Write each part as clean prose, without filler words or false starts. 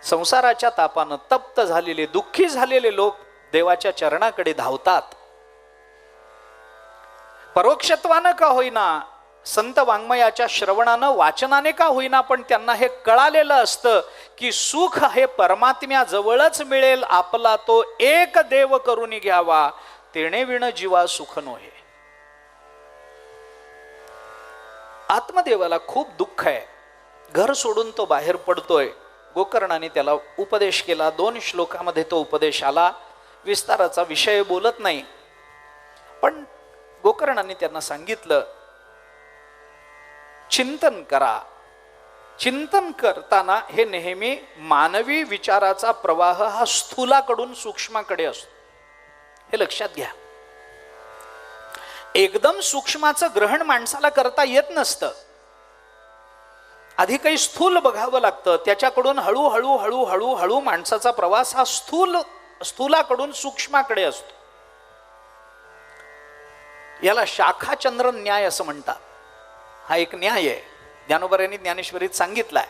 संसाराच्या तापानं तप्त झालेले, दुःखी झालेले लोक देवाच्या चरणाकडे धावतात. परोक्षत्वानं का होईना, संत वाङ्मयाच्या श्रवणानं, वाचनाने का होईना, पण त्यांना हे कळालेलं असतं की सुख हे परमात्म्या जवळच मिळेल. आपला तो एक देव करून घ्यावा, तेणे विण जीवा सुख नोहे. आत्मदेवाला खूप दुःख आहे. घर सोडून तो बाहेर पडतोय. गोकर्णाने त्याला उपदेश केला. 2 श्लोकामध्ये तो उपदेश आला. विस्ताराचा विषय बोलत नाही, पण गोकर्णाने त्यांना सांगितलं, चिंतन करा. चिंतन करताना हे नेहमी मानवी विचाराचा प्रवाह हा स्थूलाकडून सूक्ष्माकडे असतो, हे लक्षात घ्या. एकदम सूक्ष्माचं ग्रहण माणसाला करता येत नसतं. आधी काही स्थूल बघावं लागतं, त्याच्याकडून हळूहळू हळूहळू हळू माणसाचा प्रवास हा स्थूलाकडून सूक्ष्माकडे असतो. याला शाखाचंद्र न्याय असं म्हणतात. हा एक न्याय आहे, ज्ञानोबरांनी ज्ञानेश्वरीत सांगितलाय.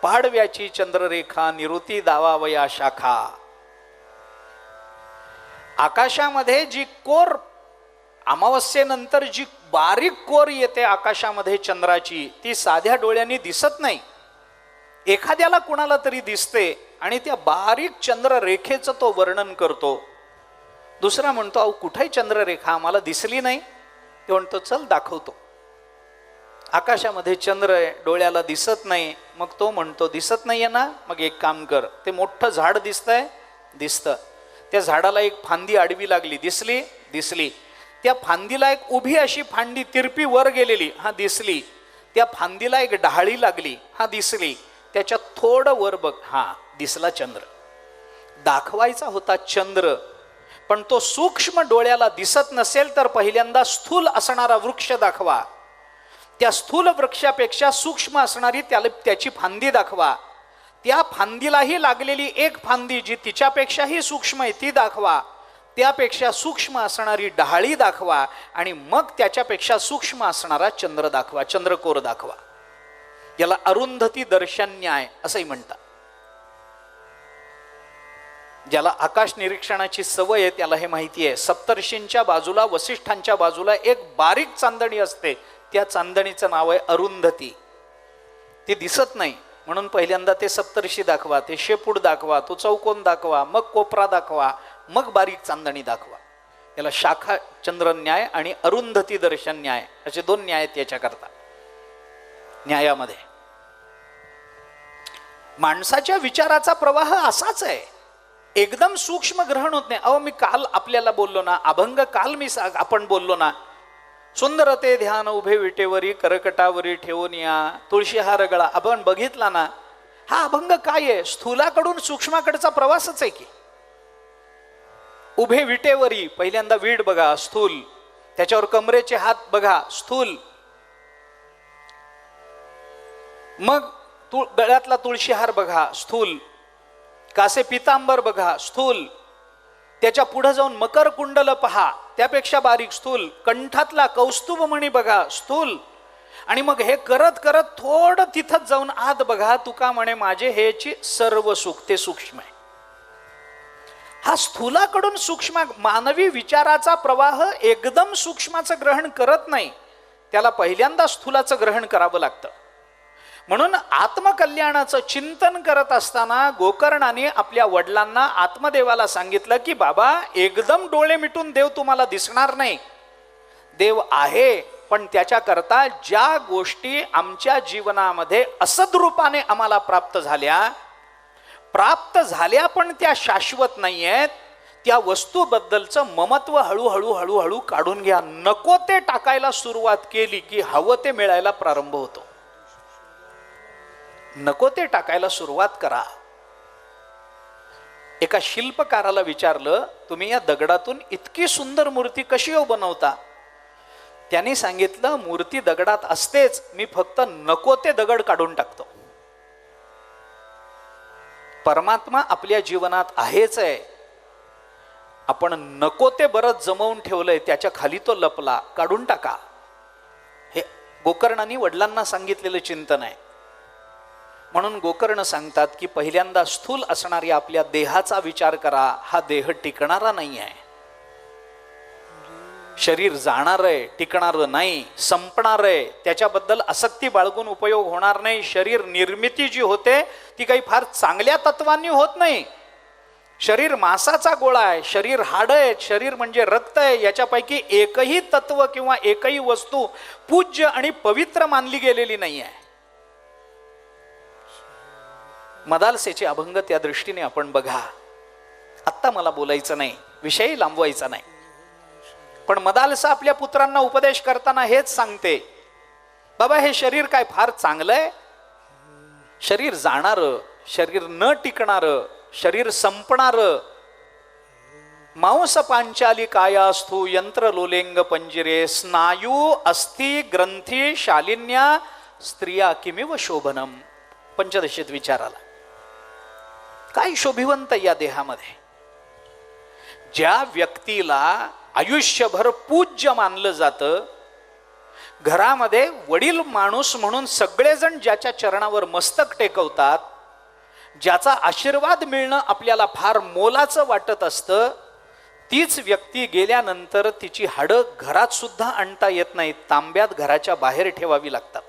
पाडव्याची चंद्ररेखा निवृत्ती दावावया शाखा. आकाशामध्ये जी कोर, अमावस्येनंतर जी बारीक कोर येते आकाशामध्ये चंद्राची, ती साध्या डोळ्यांनी दिसत नाही. एखाद्याला कुणाला तरी दिसते आणि त्या बारीक चंद्ररेखेचं तो वर्णन करतो. दुसरा म्हणतो, अहो कुठे चंद्ररेखा, आम्हाला दिसली नाही. ते म्हणतो, चल दाखवतो. आकाशामध्ये चंद्र आहे, डोळ्याला दिसत नाही. मग तो म्हणतो, दिसत नाहीये ना, मग एक काम कर, ते मोठं झाड दिसतंय, दिसतं. त्या झाडाला एक फांदी आडवी लागली, दिसली, दिसली. त्या फांदीला एक उभी अशी फांदी तिरपी वर गेलेली, हा दिसली. त्या फांदीला एक डहाळी लागली, हा दिसली. त्याच्यात थोडं वर बघ, हा दिसला चंद्र. दाखवायचा होता चंद्र, पण तो सूक्ष्म डोळ्याला दिसत नसेल तर पहिल्यांदा स्थूल असणारा वृक्ष दाखवा. त्या स्थूल वृक्षापेक्षा सूक्ष्म असणारी त्याची फांदी दाखवा. त्या फांदीलाही लागलेली एक फांदी जी तिच्यापेक्षाही सूक्ष्म आहे ती दाखवा. त्यापेक्षा सूक्ष्म असणारी डहाळी दाखवा आणि मग त्याच्यापेक्षा सूक्ष्म असणारा चंद्र दाखवा, चंद्रकोर दाखवा. याला अरुंधती दर्शन न्याय असंही म्हणतात. ज्याला आकाश निरीक्षणाची सवय आहे त्याला हे माहिती आहे. सप्तर्षींच्या बाजूला, वसिष्ठांच्या बाजूला एक बारीक चांदणी असते, त्या चांदणीचं नाव आहे अरुंधती. ती दिसत नाही म्हणून पहिल्यांदा ते सप्तर्षी दाखवा, ते शेपूट दाखवा, तो चौकोन दाखवा, मग कोपरा दाखवा, मग बारीक चांदणी दाखवा. याला शाखा चंद्र न्याय आणि अरुंधती दर्शन न्याय असे 2 न्याय आहेत याच्याकरता. न्यायामध्ये माणसाच्या विचाराचा प्रवाह असाच आहे, एकदम सूक्ष्म ग्रहण होत नाही. अहो मी काल आपल्याला बोललो ना, अभंग काल आपण बोललो ना, सुंदर ते ध्यान उभे विटेवरी करकटावरी ठेवून या तुळशीहार गळा, आपण बघितला ना. हा अभंग काय आहे, स्थूलाकडून सूक्ष्माकडचा प्रवासच आहे की. उभे विटेवरी, पहिल्यांदा वीट बघा, स्थूल. त्याच्यावर कमरेचे हात बघा, स्थूल. मग गळ्यातला तुळशीहार बघा, स्थूल. कासे पितांबर बघा, स्थूल. त्याच्या पुढे जाऊन मकर कुंडल पहा, त्यापेक्षा बारीक, स्थूल. कंठातला कौस्तुभमणी बघा, स्थूल. आणि मग हे करत करत थोडं तिथंच जाऊन आत बघा, तुका म्हणे माझे हेची सर्व सुख, ते सूक्ष्म आहे. हा स्थूलाकडून सूक्ष्म, मानवी विचाराचा प्रवाह एकदम सूक्ष्माचं ग्रहण करत नाही, त्याला पहिल्यांदा स्थूलाचं ग्रहण करावं लागतं. म्हणून आत्मकल्याणाचं चिंतन करत असताना गोकर्णाने आपल्या वडिलांना, आत्मदेवाला सांगितलं की बाबा एकदम डोळे मिटून देव तुम्हाला दिसणार नाही. देव आहे, पण त्याच्याकरता ज्या गोष्टी आमच्या जीवनामध्ये असद्रूपाने आम्हाला प्राप्त झाल्या पण त्या शाश्वत नाही आहेत, त्या वस्तूबद्दलचं ममत्व हळूहळू हळूहळू काढून घ्या. नको ते टाकायला सुरुवात केली की हवं ते मिळायला प्रारंभ होतो. नको ते टाकायला सुरुवात करा. एका शिल्पकाराला विचारलं, तुम्ही या दगडातून इतकी सुंदर मूर्ती कशी हो बनवता? त्याने सांगितलं, मूर्ती दगडात असतेच, मी फक्त नको ते दगड काढून टाकतो. परमात्मा आपल्या जीवनात आहेच आहे, आपण नको ते बरंच जमवून ठेवलंय, त्याच्या खाली तो लपला, काढून टाका. हे गोकर्णाने वडिलांना सांगितलेलं चिंतन आहे. म्हणून गोकर्ण सांगतात की पहिल्यांदा स्थूल असणारी आपल्या देहाचा विचार करा. हा देह टिकणारा नाही आहे. शरीर जाणार आहे, टिकणारं नाही, संपणार आहे. त्याच्याबद्दल आसक्ती बाळगून उपयोग होणार नाही. शरीर निर्मिती जी होते ती काही फार चांगल्या तत्वांनी होत नाही. शरीर मांसाचा गोळा आहे, शरीर हाड आहे, शरीर म्हणजे रक्त आहे. याच्यापैकी एकही तत्व किंवा एकही वस्तू पूज्य आणि पवित्र मानली गेलेली नाही आहे. मदालसेचे अभंग त्या दृष्टीने आपण बघा. आत्ता मला बोलायचं नाही, विषय लांबवायचा नाही, पण मदालसा आपल्या पुत्रांना उपदेश करताना हेच सांगते, बाबा हे शरीर काय फार चांगलं आहे? शरीर जाणारं, शरीर न टिकणारं, शरीर संपणारं. मांस पांचाली कायास्थू यंत्र लोलेंग पंजिरे स्नायू अस्थि ग्रंथी शालिन्या स्त्रिया किमिव शोभनम. पंचदशीत विचार आला, काय शोभिवंत या देहामध्ये. ज्या व्यक्तीला आयुष्यभर पूज्य मानलं जातं, घरामध्ये वडील माणूस म्हणून सगळेजण ज्याच्या चरणावर मस्तक टेकवतात, ज्याचा आशीर्वाद मिळणं आपल्याला फार मोलाचं वाटत असतं, तीच व्यक्ती गेल्यानंतर तिची हाडं घरात सुद्धा आणता येत नाहीत, तांब्यात घराच्या बाहेर ठेवावी लागतात.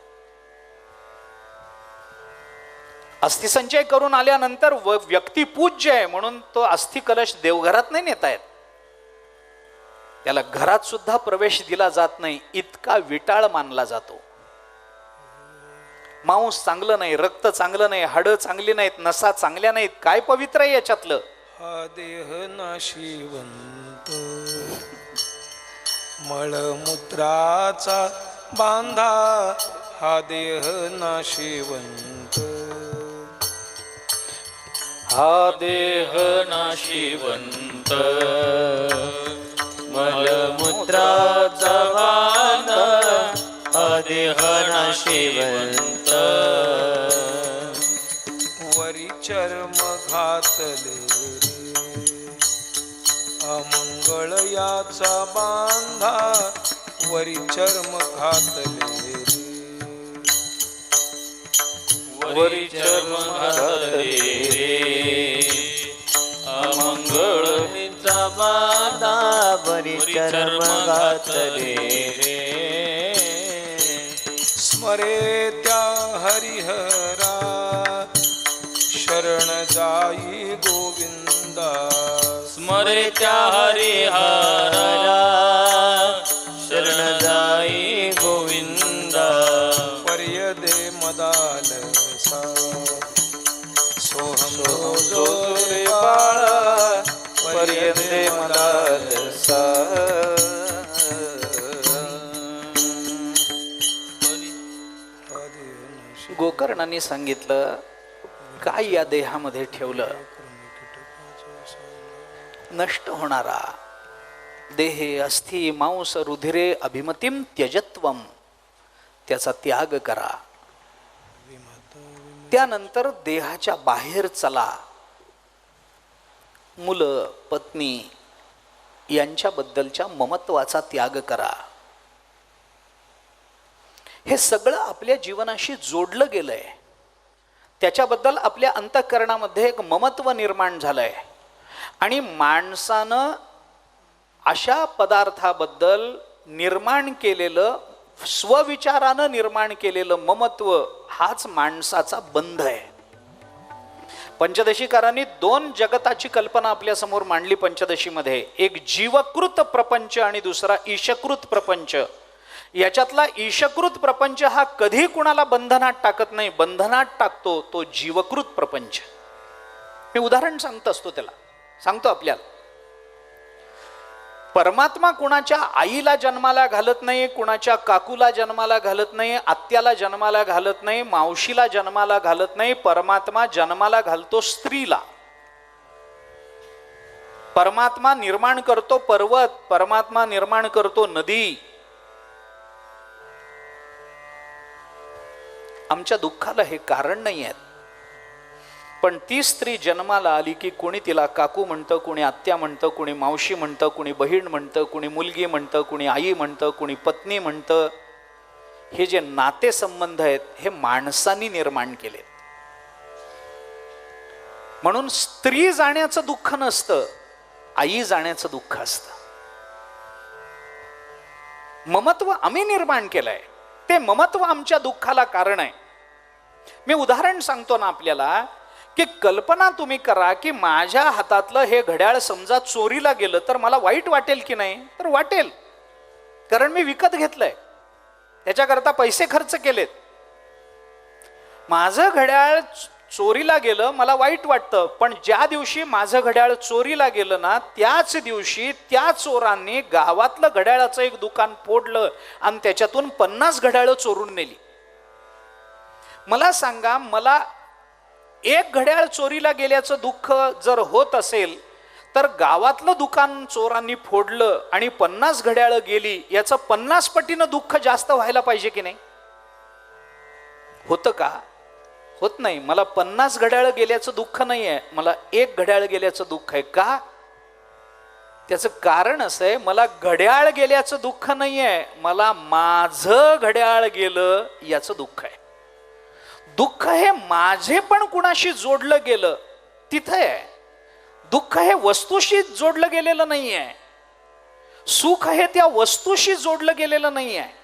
अस्थिसंचय करून आल्यानंतर व्यक्ती पूज्य आहे म्हणून तो अस्थि कलश देवघरात नाही नेता येत, त्याला घरात सुद्धा प्रवेश दिला जात नाही, इतका विटाळ मानला जातो. मांस चांगलं नाही, रक्त चांगलं नाही, हाडं चांगली नाहीत, नसा चांगल्या नाहीत, काय पवित्र आहे याच्यातलं? हा देह नाशिवंत मळमूत्राचा बांधा, हा देह नाशिवंत, हा देह नाशिवंत मलमूत्राचा बांधा, हा देह नाशिवंत. वरी चर्म घातले अमंगळ याचा बांधा, वरी चर्म घातले वरी चर्म घातले अमंगळीचा बांधा, वरी चर्म घातले. स्मरे त्या हरिहरा शरण जाई गोविंदा, स्मरे त्या हरिहरा शरण जाई गोविंदा. पर्यदे मदालसा सोहम जो रे बाळा पर्यंते मदालसा. गोकर्णाने सांगितलं, काय या देहामध्ये ठेवलं? नष्ट होणारा देहे अस्थि मांस रुधिरे अभिमतिम त्यजत्वम, त्याचा त्याग करा. त्यानंतर देहाच्या बाहेर चला. मुलं पत्नी यांच्याबद्दलच्या ममत्वाचा त्याग करा. हे सगळं आपल्या जीवनाशी जोडलं गेलंय. त्याच्याबद्दल आपल्या अंतःकरणामध्ये एक ममत्व निर्माण झालंय आणि माणसानं अशा पदार्थाबद्दल निर्माण केलेलं, स्वविचारानं निर्माण केलेलं ममत्व हाच माणसाचा बंध आहे. पंचदशीकारांनी दोन जगताची कल्पना आपल्या समोर मांडली पंचदशीमध्ये. एक जीवकृत प्रपंच आणि दुसरा ईशकृत प्रपंच. याच्यातला ईशकृत प्रपंच हा कधी कुणाला बंधनात टाकत नाही, बंधनात टाकतो तो जीवकृत प्रपंच. मी उदाहरण सांगत असतो, त्याला सांगतो आपल्याला. परमात्मा कुणाच्या आईला जन्माला घालत नाही, कुणाच्या काकूला जन्माला घालत नाही, आत्याला जन्माला घालत नाही, मावशीला जन्माला घालत नाही. परमात्मा जन्माला घालतो स्त्रीला. परमात्मा निर्माण करतो पर्वत, परमात्मा निर्माण करतो नदी. आमच्या दुःखाला हे कारण नाही आहे. पण ती स्त्री जन्माला आली की कोणी तिला काकू म्हणतं, कोणी आत्या म्हणतं, कोणी मावशी म्हणतं, कोणी बहीण म्हणतं, कोणी मुलगी म्हणतं, कोणी आई म्हणतं, कोणी पत्नी म्हणतं. हे जे नातेसंबंध आहेत हे माणसांनी निर्माण केले. म्हणून स्त्री जाण्याचं दुःख नसतं, आई जाण्याचं दुःख असतं. ममत्व आम्ही निर्माण केलंय, ते ममत्व आमच्या दुःखाला कारण आहे. मी उदाहरण सांगतो ना आपल्याला, की कल्पना तुम्ही करा की माझ्या हातातलं हे घड्याळ समजा चोरीला गेलं तर मला वाईट वाटेल की नाही? तर वाटेल, कारण मी विकत घेतलंय, त्याच्याकरता पैसे खर्च केलेत. माझं घड्याळ चोरीला गेलं मला वाईट वाटतं, पण ज्या दिवशी माझं घड्याळ चोरीला गेलं ना, त्याच दिवशी त्या चोरांनी गावातलं घड्याळाचं एक दुकान फोडलं आणि त्याच्यातून 50 घड्याळं चोरून नेली. मला सांगा, मला एक घड्याळ चोरीला गेल्याचं दुःख जर होत असेल, तर गावातलं दुकान चोरांनी फोडलं आणि 50 घड्याळं गेली, याचं 50 पटीनं दुःख जास्त व्हायला पाहिजे की नाही? होतं का? होत नाही. मला 50 घड्याळ गेल्याचं दुःख नाही आहे, मला एक घड्याळ गेल्याचं दुःख आहे. का? त्याचं कारण असं आहे, मला घड्याळ गेल्याचं दुःख नाही आहे, मला माझं घड्याळ गेलं याचं दुःख आहे. दुःख हे माझे पण कुणाशी जोडलं गेलं तिथं आहे. दुःख हे वस्तूशी जोडलं गेलेलं नाही आहे. सुख हे त्या वस्तूशी जोडलं गेलेलं नाही आहे.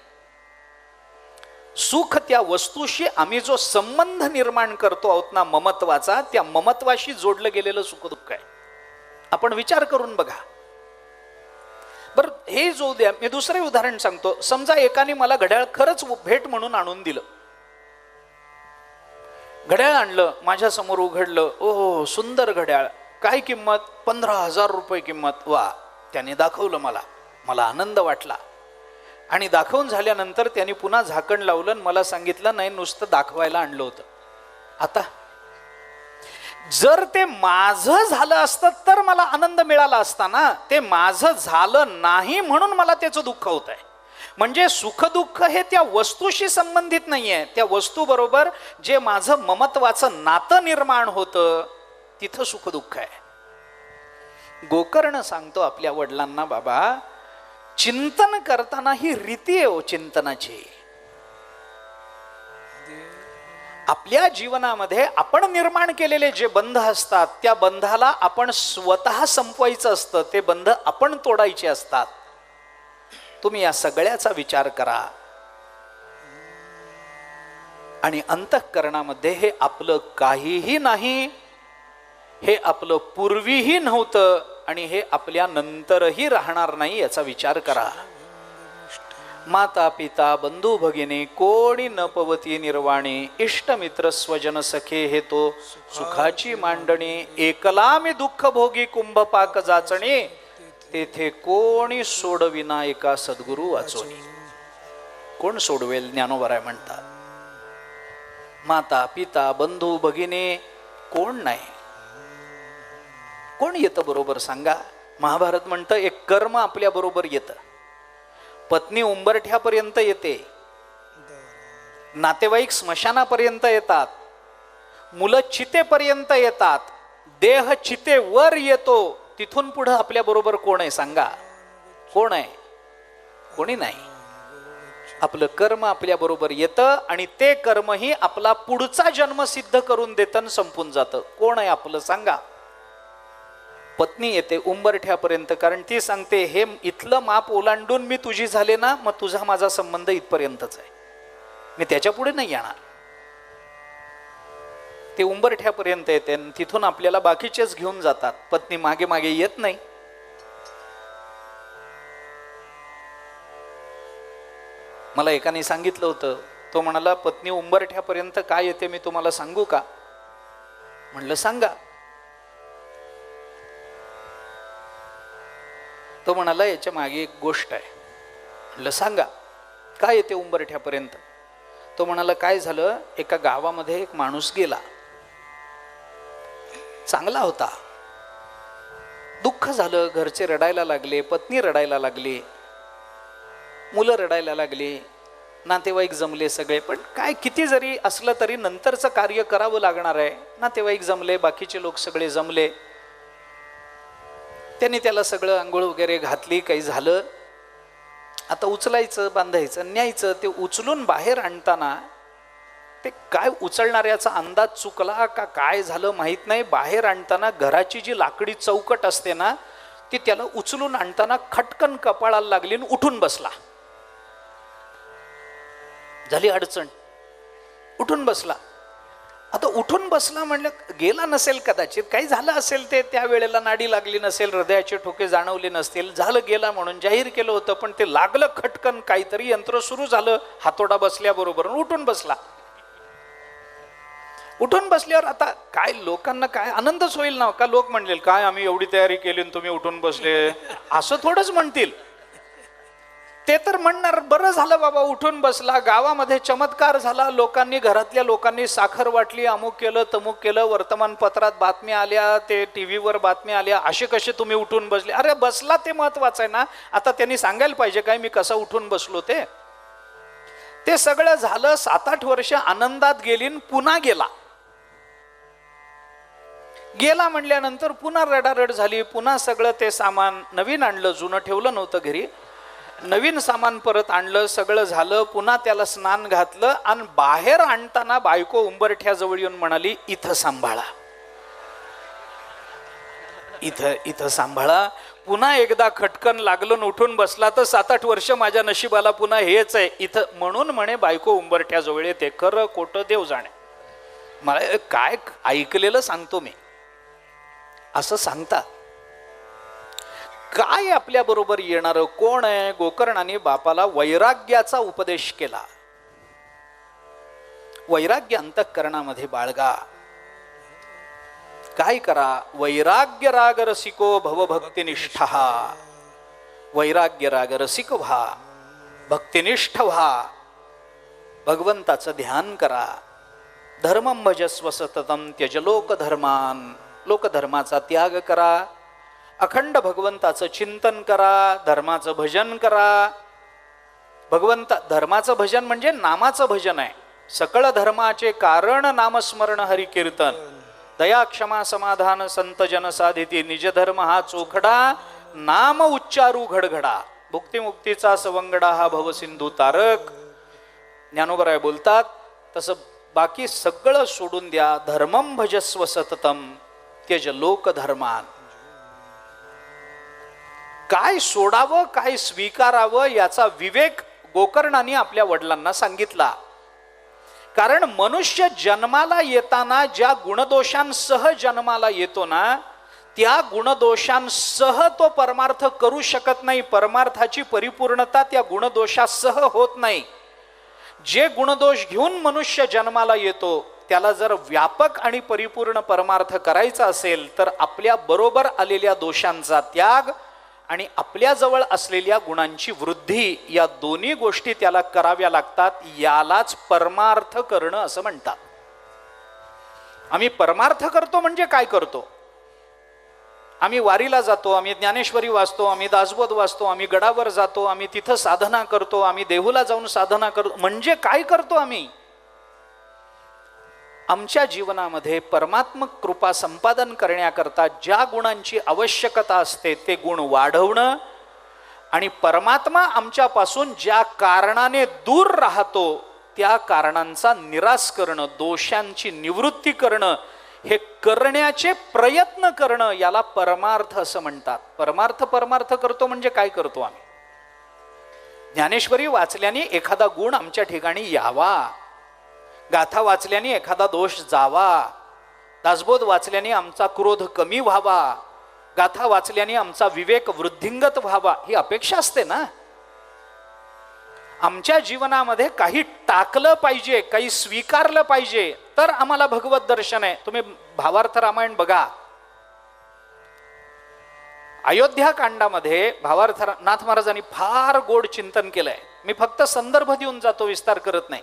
सुख त्या वस्तूशी आम्ही जो संबंध निर्माण करतो आहोत ना ममत्वाचा, त्या ममत्वाशी जोडलं गेलेलं सुख दुःख आहे. आपण विचार करून बघा बर. हे जो द्या, मी दुसरे उदाहरण सांगतो. समजा एकाने मला घड्याळ खरंच भेट म्हणून आणून दिलं. घड्याळ आणलं, माझ्या समोर उघडलं, ओहो सुंदर घड्याळ, काय किंमत? 15,000 रुपये किंमत. वा, त्याने दाखवलं मला, मला आनंद वाटला. आणि दाखवून झाल्यानंतर त्यांनी पुन्हा झाकण लावलं आणि मला सांगितलं, नाही नुसतं दाखवायला आणलं होतं. आता जर ते माझं झालं असतं तर मला आनंद मिळाला असता ना. ते माझं झालं नाही म्हणून मला त्याचं दुःख होत आहे. म्हणजे सुख दुःख हे त्या वस्तूशी संबंधित नाहीये, त्या वस्तू बरोबर जे माझं ममत्वाचं नातं निर्माण होतं तिथं सुख दुःख आहे. गोकर्ण सांगतो आपल्या वडिलांना, बाबा चिंतन करताना ही रीती आहे हो चिंतनाची. आपल्या जीवनामध्ये आपण निर्माण केलेले जे बंध असतात, त्या बंधाला आपण स्वतः संपवायचं असतं, ते बंध आपण तोडायचे असतात. तुम्ही या सगळ्याचा विचार करा आणि अंतःकरणामध्ये हे आपलं काहीही नाही, हे आपलं पूर्वीही नव्हतं आणि हे आपल्या नंतरही राहणार नाही याचा विचार करा. माता पिता बंधू भगिनी कोणी न पवती निर्वाणी, इष्टमित्र स्वजन सखे हे तो सुखाची मांडणी. एकला मी दुःख भोगी कुंभपाक जाचणी, तेथे कोणी सोडविना एका सद्गुरु वाचोनी. कोण सोडवेल? ज्ञानोबराय म्हणतात. माता पिता बंधू भगिनी कोण नाही. कोण येतं बरोबर सांगा? महाभारत म्हणतं एक कर्म आपल्या बरोबर येतं. पत्नी उंबरठ्यापर्यंत येते, नातेवाईक स्मशानापर्यंत येतात, मुलं चितेपर्यंत येतात, देह चितेवर येतो. तिथून पुढे आपल्या बरोबर कोण आहे सांगा? कोण आहे? कोणी नाही. आपलं कर्म आपल्या बरोबर येतं आणि ते कर्मही आपला पुढचा जन्म सिद्ध करून देतं आणि संपून जातं. कोण आहे आपलं सांगा? पत्नी येते उंबरठ्यापर्यंत, कारण ती सांगते हे इथलं माप ओलांडून मी तुझी झाले ना, मग तुझा माझा संबंध इथपर्यंतच आहे, मी त्याच्या पुढे नाही येणार. ते उंबरठ्यापर्यंत येते, तिथून आपल्याला बाकीचेच घेऊन जातात. पत्नी मागे मागे येत नाही. मला एकाने सांगितलं होतं, तो म्हणाला पत्नी उंबरठ्यापर्यंत काय येते मी तुम्हाला सांगू का? म्हणलं सांगा. तो म्हणाला याच्या मागे एक गोष्ट आहे. म्हणलं सांगा काय येते उंबरठ्यापर्यंत? तो म्हणाला काय झालं, एका गावामध्ये एक माणूस गेला, चांगला होता, दुःख झालं, घरचे रडायला लागले, पत्नी रडायला लागली, मुलं रडायला लागली, नातेवाईक जमले सगळे. पण काय किती जरी असलं तरी नंतरचं कार्य करावं लागणार आहे. नातेवाईक जमले, बाकीचे लोक सगळे जमले, त्यांनी त्याला सगळं आंघोळ वगैरे घातली, काही झालं. आता उचलायचं, बांधायचं, न्यायचं. ते उचलून बाहेर आणताना ते काय उचलणाऱ्याचा अंदाज चुकला का काय झालं माहीत नाही. बाहेर आणताना घराची जी लाकडी चौकट असते ना, ती त्याला उचलून आणताना खटकन कपाळाला लागली आणि उठून बसला. झाली अडचण, उठून बसला. आता उठून बसला म्हणलं गेला नसेल, कदाचित काही झालं असेल, ते त्यावेळेला नाडी लागली नसेल, हृदयाचे ठोके जाणवले नसतील, झालं गेला म्हणून जाहीर केलं होतं. पण ते लागलं खटकन, काहीतरी यंत्र सुरू झालं, हातोडा बसल्याबरोबर उठून बसला. उठून बसल्यावर आता काय लोकांना काय आनंदच होईल ना, का लोक म्हणतील काय आम्ही एवढी तयारी केली आणि तुम्ही उठून बसले, असं थोडंच म्हणतील. ते तर म्हणणार बरं झालं बाबा उठून बसला, गावामध्ये चमत्कार झाला, लोकांनी घरातल्या लोकांनी साखर वाटली, अमुक केलं तमुक केलं, वर्तमानपत्रात बातम्या आल्या, ते टीव्हीवर बातम्या आल्या, असे कसे तुम्ही उठून बसले. अरे बसला ते महत्वाचं आहे ना. आता त्यांनी सांगायला पाहिजे काय मी कसा उठून बसलो. ते सगळं झालं. 7-8 वर्ष आनंदात गेली, पुन्हा गेला म्हणल्यानंतर पुन्हा रडारड झाली. पुन्हा सगळं ते सामान नवीन आणलं, जुनं ठेवलं नव्हतं घरी, नवीन सामान परत आणलं, सगळं झालं. पुन्हा त्याला स्नान घातलं आणि बाहेर आणताना बायको उंबरठ्याजवळ येऊन म्हणाली इथं सांभाळा, इथं सांभाळा. पुन्हा एकदा खटकन लागलं, उठून बसला. तर 7-8 वर्ष माझ्या नशिबाला पुन्हा हेच आहे इथं. म्हणून म्हणे बायको उंबरठ्याजवळ येते. खरं खोटं देव जाणे. मला काय ऐकलेलं सांगतो मी, असं सांगता. काय आपल्या बरोबर येणार कोण आहे. गोकर्णाने बापाला वैराग्याचा उपदेश केला. वैराग्य अंतःकरणामध्ये बाळगा. काय करा. वैराग्य राग रसिको भवभक्तिनिष्ठ. वैराग्य राग रसिक व्हा, भक्तिनिष्ठ व्हा, भगवंताचं ध्यान करा. धर्मं भजस्व सततं त्यज लोकधर्मान. लोकधर्माचा त्याग करा. अखंड भगवंताचं चिंतन करा, धर्माचं भजन करा. धर्माचं भजन म्हणजे नामाचं भजन आहे. सकळ धर्माचे कारण नामस्मरण हरिकीर्तन. दया क्षमा समाधान संत जन साधिती. निज धर्म हा चोखडा, नाम उच्चारू घडघडा. भुक्तिमुक्तीचा सवंगडा हा भवसिंधू तारक. ज्ञानोबराय बोलतात तसं बाकी सगळं सोडून द्या. धर्मं भजस्व सततम त्यज लोकधर्मान. काय सोडावं काय स्वीकारावं याचा विवेक गोकर्णाने आपल्या वडिलांना सांगितला. कारण मनुष्य जन्माला येताना ज्या गुणदोषांसह जन्माला येतो ना, त्या गुणदोषांसह तो परमार्थ करू शकत नाही. परमार्थाची परिपूर्णता त्या गुणदोषासह होत नाही. जे गुणदोष घेऊन मनुष्य जन्माला येतो त्याला जर व्यापक आणि परिपूर्ण परमार्थ करायचा असेल तर आपल्या बरोबर आलेल्या दोषांचा त्याग आणि आपल्याजवळ असलेल्या गुणांची वृद्धी, या दोन्ही गोष्टी त्याला कराव्या लागतात. यालाच परमार्थ करणं असं म्हणतात. आम्ही परमार्थ करतो म्हणजे काय करतो. आम्ही वारीला जातो, आम्ही ज्ञानेश्वरी वाचतो, आम्ही दासबोध वाचतो, आम्ही गडावर जातो, आम्ही तिथं साधना करतो, आम्ही देहूला जाऊन साधना करतो. म्हणजे काय करतो आम्ही. आमच्या जीवनामध्ये परमात्मक कृपा संपादन करण्याकरता ज्या गुणांची आवश्यकता असते ते गुण वाढवणं आणि परमात्मा आमच्यापासून ज्या कारणाने दूर राहतो त्या कारणांचा निराश करणं, दोषांची निवृत्ती करणं, हे करण्याचे प्रयत्न करणं, याला परमार्थ असं म्हणतात. परमार्थ करतो म्हणजे काय करतो आम्ही. ज्ञानेश्वरी वाचल्याने एखादा गुण आमच्या ठिकाणी यावा, गाथा वाचल्याने एखादा दोष जावा, दासबोध वाचल्याने आमचा क्रोध कमी व्हावा, गाथा वाचल्याने आमचा विवेक वृद्धिंगत व्हावा, ही अपेक्षा असते ना. आमच्या जीवनामध्ये काही टाकलं पाहिजे, काही स्वीकारलं पाहिजे, तर आम्हाला भगवत दर्शन आहे. तुम्ही भावार्थ रामायण बघा. अयोध्या कांडामध्ये भावार्थ नाथ महाराजांनी फार गोड चिंतन केलंय. मी फक्त संदर्भ देऊन जातो, विस्तार करत नाही.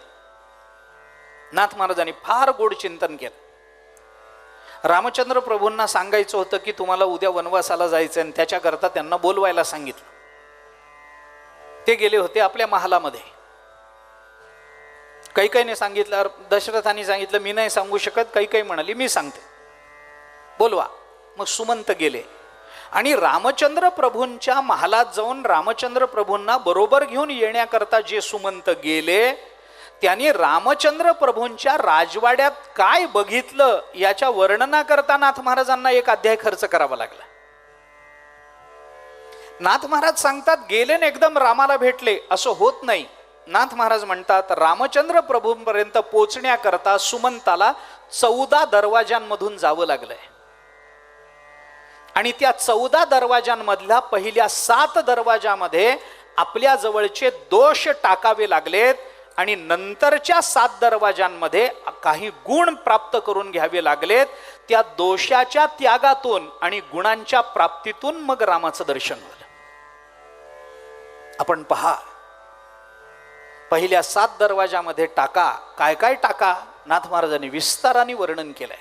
नाथ महाराजांनी फार गोड चिंतन केलं. रामचंद्र प्रभूंना सांगायचं होतं की तुम्हाला उद्या वनवासाला जायचं आणि त्याच्याकरता त्यांना बोलवायला सांगितलं. ते गेले होते आपल्या महालामध्ये. कैकेयीने सांगितलं, दशरथाने सांगितलं मी नाही सांगू शकत. कैकेयी म्हणाली मी सांगते, बोलवा. मग सुमंत गेले आणि रामचंद्र प्रभूंच्या महालात जाऊन रामचंद्र प्रभूंना बरोबर घेऊन येण्याकरता जे सुमंत गेले त्यांनी रामचंद्र प्रभूंच्या राजवाड्यात काय बघितलं याच्या वर्णनाकरता नाथ महाराजांना एक अध्याय खर्च करावा लागला. नाथ महाराज सांगतात गेले न एकदम रामाला भेटले असं होत नाही. नाथ महाराज म्हणतात रामचंद्र प्रभूंपर्यंत पोचण्याकरता सुमंताला 14 दरवाजांमधून जावं लागलंय आणि त्या 14 दरवाजांमधल्या पहिल्या 7 दरवाजामध्ये आपल्या जवळचे दोष टाकावे लागलेत आणि नंतरच्या 7 दरवाजांमध्ये काही गुण प्राप्त करून घ्यावे लागलेत. त्या दोषाच्या त्यागातून आणि गुणांच्या प्राप्तीतून मग रामाचं दर्शन झालं. आपण पहा पहिल्या 7 दरवाजामध्ये टाका काय काय टाका नाथ महाराजांनी विस्ताराने वर्णन केलंय.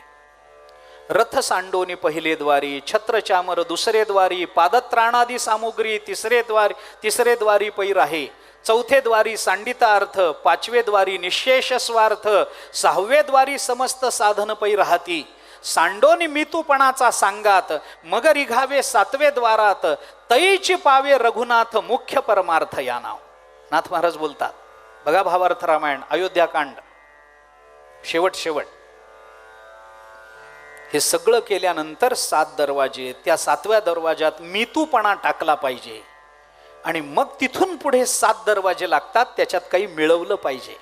रथ सांडोनी पहिले द्वारी, छत्र चामर दुसरे द्वारी, पादत्राणादी सामुग्री तिसरे द्वारी पैर आहे, चौथे द्वारी सांडिता अर्थ, 5वे द्वारी निशेष स्वार्थ, 6वे द्वारी समस्त साधन पै राहती, सांडोनी मितूपणाचा सांगात, मग रिघावे 7वे द्वारात, तैची पावे रघुनाथ मुख्य परमार्थ या नाव. नाथ महाराज बोलतात बघा भावार्थ रामायण अयोध्याकांड शेवट हे सगळं केल्यानंतर 7 दरवाजे, त्या 7व्या दरवाजात मितूपणा टाकला पाहिजे आणि मग तिथून पुढे 7 दरवाजे लागतात, त्याच्यात काही मिळवलं पाहिजे.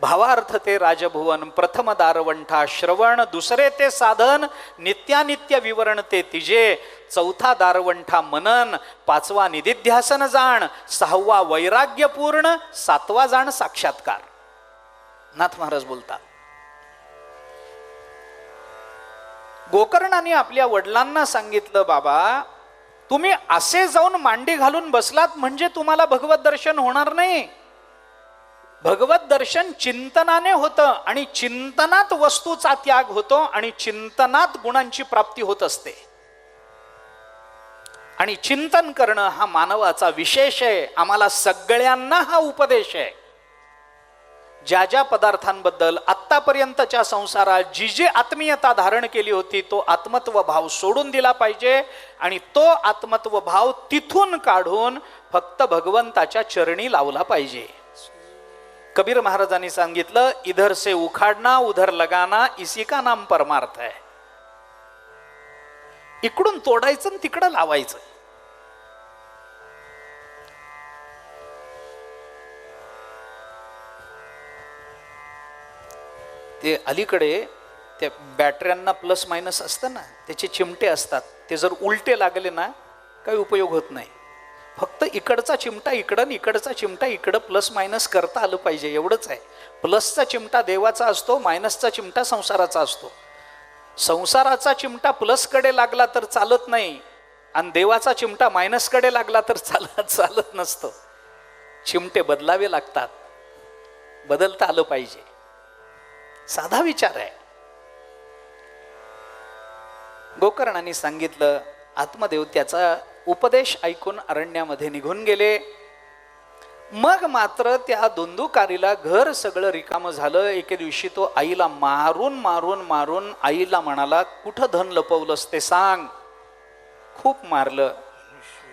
भावार्थ ते राजभुवन, प्रथम दारवंठा श्रवण, दुसरे ते साधन नित्यानित्य विवरण ते तिजे, 4था दारवंठा मनन, 5वा निदिध्यासन जाण, 6वा वैराग्यपूर्ण, 7वा जाण साक्षात्कार. नाथ महाराज बोलतात गोकर्णाने आपल्या वडिलांना सांगितलं बाबा तुम्ही असे जाऊन मांडी घालून बसलात म्हणजे तुम्हाला भगवत दर्शन होणार नाही. भगवत दर्शन चिंतनाने होतं आणि चिंतनात वस्तूचा त्याग होतो आणि चिंतनात गुणांची प्राप्ती होत असते. आणि चिंतन करणं हा मानवाचा विशेष आहे. आम्हाला सगळ्यांना हा उपदेश आहे. ज्या ज्या पदार्थांबद्दल आत्तापर्यंतच्या संसारात जी जी आत्मीयता धारण केली होती तो आत्मत्व भाव सोडून दिला पाहिजे आणि तो आत्मत्व भाव तिथून काढून फक्त भगवंताच्या चरणी लावला पाहिजे. कबीर महाराजांनी सांगितलं इधर से उखाडना उधर लगाना इसी का नाम परमार्थ है. इकडून तोडायचं आणि तिकडं लावायचं. ते अलीकडे त्या बॅटऱ्यांना प्लस मायनस असतं ना त्याचे चिमटे असतात, ते जर उलटे लागले ना काही उपयोग होत नाही. फक्त इकडचा चिमटा इकडं आणि इकडचा चिमटा इकडं प्लस मायनस करता आलं पाहिजे एवढंच आहे. प्लसचा चिमटा देवाचा असतो, मायनसचा चिमटा संसाराचा असतो. संसाराचा चिमटा प्लसकडे लागला तर चालत नाही आणि देवाचा चिमटा मायनसकडे लागला तर चालत नसतं. चिमटे बदलावे लागतात, बदलता आलं पाहिजे. साधा विचार आहे. गोकर्णाने सांगितलं. आत्मदेव त्याचा उपदेश ऐकून अरण्यामध्ये निघून गेले. मग मात्र त्या दुंदुकारीला घर सगळं रिकामं झालं. एके दिवशी तो आईला मारून आईला म्हणाला कुठं धन लपवलंस ते सांग. खूप मारलं.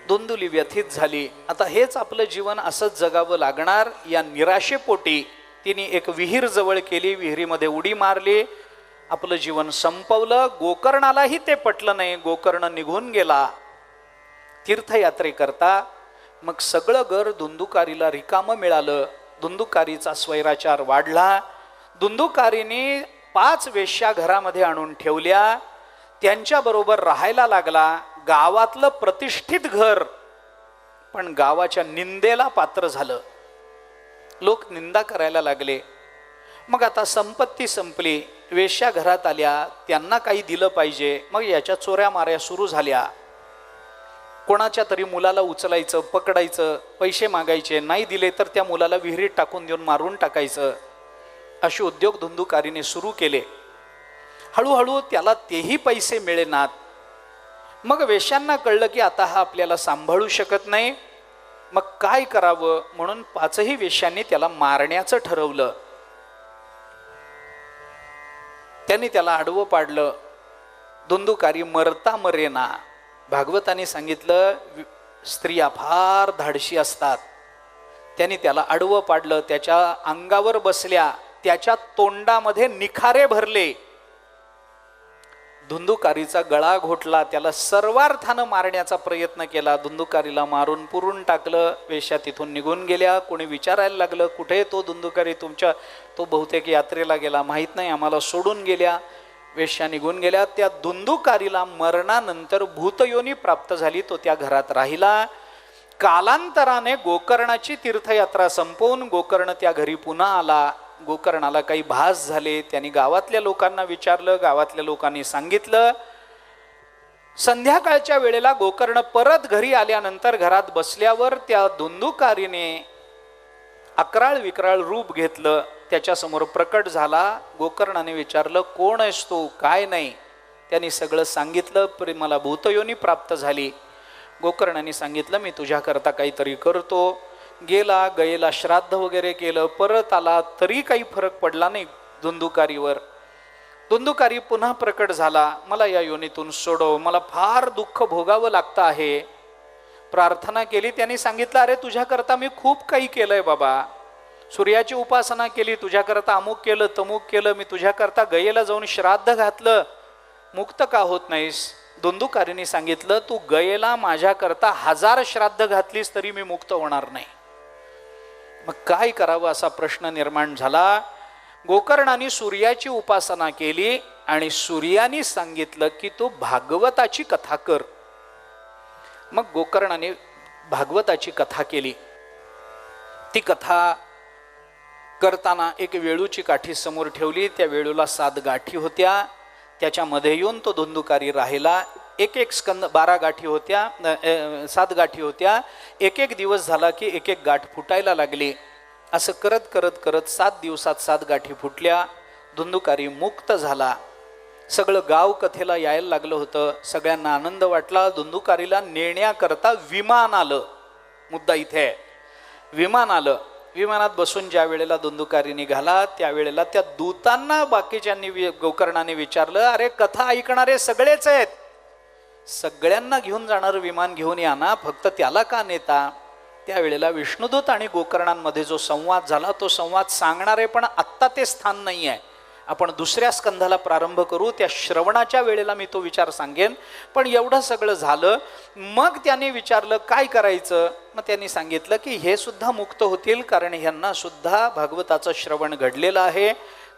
दुंदुली व्यथित झाली. आता हेच आपलं जीवन असंच जगावं लागणार या निराशेपोटी तिने एक विहीर जवळ केली, विहिरीमध्ये उडी मारली, आपलं जीवन संपवलं. गोकर्णालाही ते पटलं नाही. गोकर्ण निघून गेला तीर्थयात्रेकरता. मग सगळं घर दुंदुकारीला रिकामं मिळालं. दुंदुकारीचा स्वैराचार वाढला. दुंदुकारीने 5 वेश्या घरामध्ये आणून ठेवल्या, त्यांच्याबरोबर राहायला लागला. गावातलं प्रतिष्ठित घर पण गावाच्या निंदेला पात्र झालं. लोक निंदा करायला लागले. मग आता संपत्ती संपली, वेश्या घरात आल्या, त्यांना काही दिलं पाहिजे. मग याच्या चोऱ्या माऱ्या सुरू झाल्या. कोणाच्या तरी मुलाला उचलायचं, पकडायचं, पैसे मागायचे, नाही दिले तर त्या मुलाला विहिरीत टाकून देऊन मारून टाकायचं. असे उद्योग धुंदुकारीने सुरू केले. हळूहळू त्याला तेही पैसे मिळेनात. मग वेश्यांना कळलं की आता हा आपल्याला सांभाळू शकत नाही. मग काय करावं म्हणून 5ही वेश्यांनी त्याला मारण्याचं ठरवलं. त्यांनी त्याला आडवं पाडलं. दुंदुकारी मरता मरेना. भागवताने सांगितलं स्त्रिया फार धाडशी असतात. त्यांनी त्याला आडवं पाडलं, त्याच्या अंगावर बसल्या, त्याच्या तोंडामध्ये निखारे भरले, धुंदुकारीचा गळा घोटला, त्याला सर्वार्थानं मारण्याचा प्रयत्न केला. धुंदुकारीला मारून पुरून टाकलं. वेश्या तिथून निघून गेल्या. कोणी विचारायला लागलं, कुठे तो धुंदुकारी तुमच्या? तो बहुतेक यात्रेला गेला, माहीत नाही, आम्हाला सोडून गेल्या. वेश्या निघून गेल्या. त्या धुंदुकारीला मरणानंतर भूतयोनी प्राप्त झाली. तो त्या घरात राहिला. कालांतराने गोकर्णाची तीर्थयात्रा संपवून गोकर्ण त्या घरी पुन्हा आला. गोकर्णाला काही भास झाले. त्यांनी गावातल्या लोकांना विचारलं. गावातल्या लोकांनी सांगितलं. संध्याकाळच्या वेळेला गोकर्ण परत घरी आल्यानंतर घरात बसल्यावर त्या धुंदुकारीने अकराळ विक्राळ रूप घेतलं. त्याच्यासमोर प्रकट झाला. गोकर्णाने विचारलं, कोण आहेस तू, काय नाही? त्यांनी सगळं सांगितलं. मला भूतयोनी प्राप्त झाली. गोकर्णाने सांगितलं, मी तुझ्याकरता काहीतरी करतो. गेला, गयेला श्राद्ध वगैरे केलं, परत आला, तरी काही फरक पडला नाही धुंदुकारीवर. धुंदुकारी पुन्हा प्रकट झाला. मला या योनीतून सोडव, मला फार दुःख भोगावं लागतं आहे. प्रार्थना केली. त्यांनी सांगितलं, अरे तुझ्याकरता मी खूप काही केलंय बाबा, सूर्याची उपासना केली, तुझ्याकरता अमुक केलं तमुक केलं, मी तुझ्याकरता गयेला जाऊन श्राद्ध घातलं, मुक्त का होत नाहीस? धुंदुकारीने सांगितलं, तू गयेला माझ्याकरता 1000 श्राद्ध घातलीस तरी मी मुक्त होणार नाही. मग काय करावं असा प्रश्न निर्माण झाला. गोकर्णाने सूर्याची उपासना केली आणि सूर्याने सांगितलं की तू भागवताची कथा कर. मग गोकर्णाने भागवताची कथा केली. ती कथा करताना एक वेळूची काठी समोर ठेवली. त्या वेळूला 7 गाठी होत्या. त्याच्यामध्ये येऊन तो धुंदुकारी राहिला. एक एक स्कंद 12 गाठी होत्या, 7 गाठी होत्या. एक एक दिवस झाला की एक एक गाठ फुटायला लागली. असं करत करत करत 7 दिवसात 7 गाठी फुटल्या. धुंदुकारी मुक्त झाला. सगळं गाव कथेला यायला लागलं होतं. सगळ्यांना आनंद वाटला. धुंदुकारीला नेण्याकरता विमान आलं. मुद्दा इथे आहे, विमान आलं. विमानात बसून ज्या वेळेला धुंदुकारी निघाला त्यावेळेला त्या दूतांना बाकीच्यांनी गोकर्णाने विचारलं, अरे कथा ऐकणारे सगळेच आहेत, सगळ्यांना घेऊन जाणारं विमान घेऊन या ना, फक्त त्याला का नेता? त्यावेळेला विष्णुदूत आणि गोकर्णांमध्ये जो संवाद झाला तो संवाद सांगणारे पण आत्ता ते स्थान नाही आहे. आपण दुसऱ्या स्कंधाला प्रारंभ करू, त्या श्रवणाच्या वेळेला मी तो विचार सांगेन. पण एवढं सगळं झालं. मग त्याने विचारलं काय करायचं? मग त्यांनी सांगितलं की हे सुद्धा मुक्त होतील, कारण ह्यांना सुद्धा भागवताचं श्रवण घडलेलं आहे.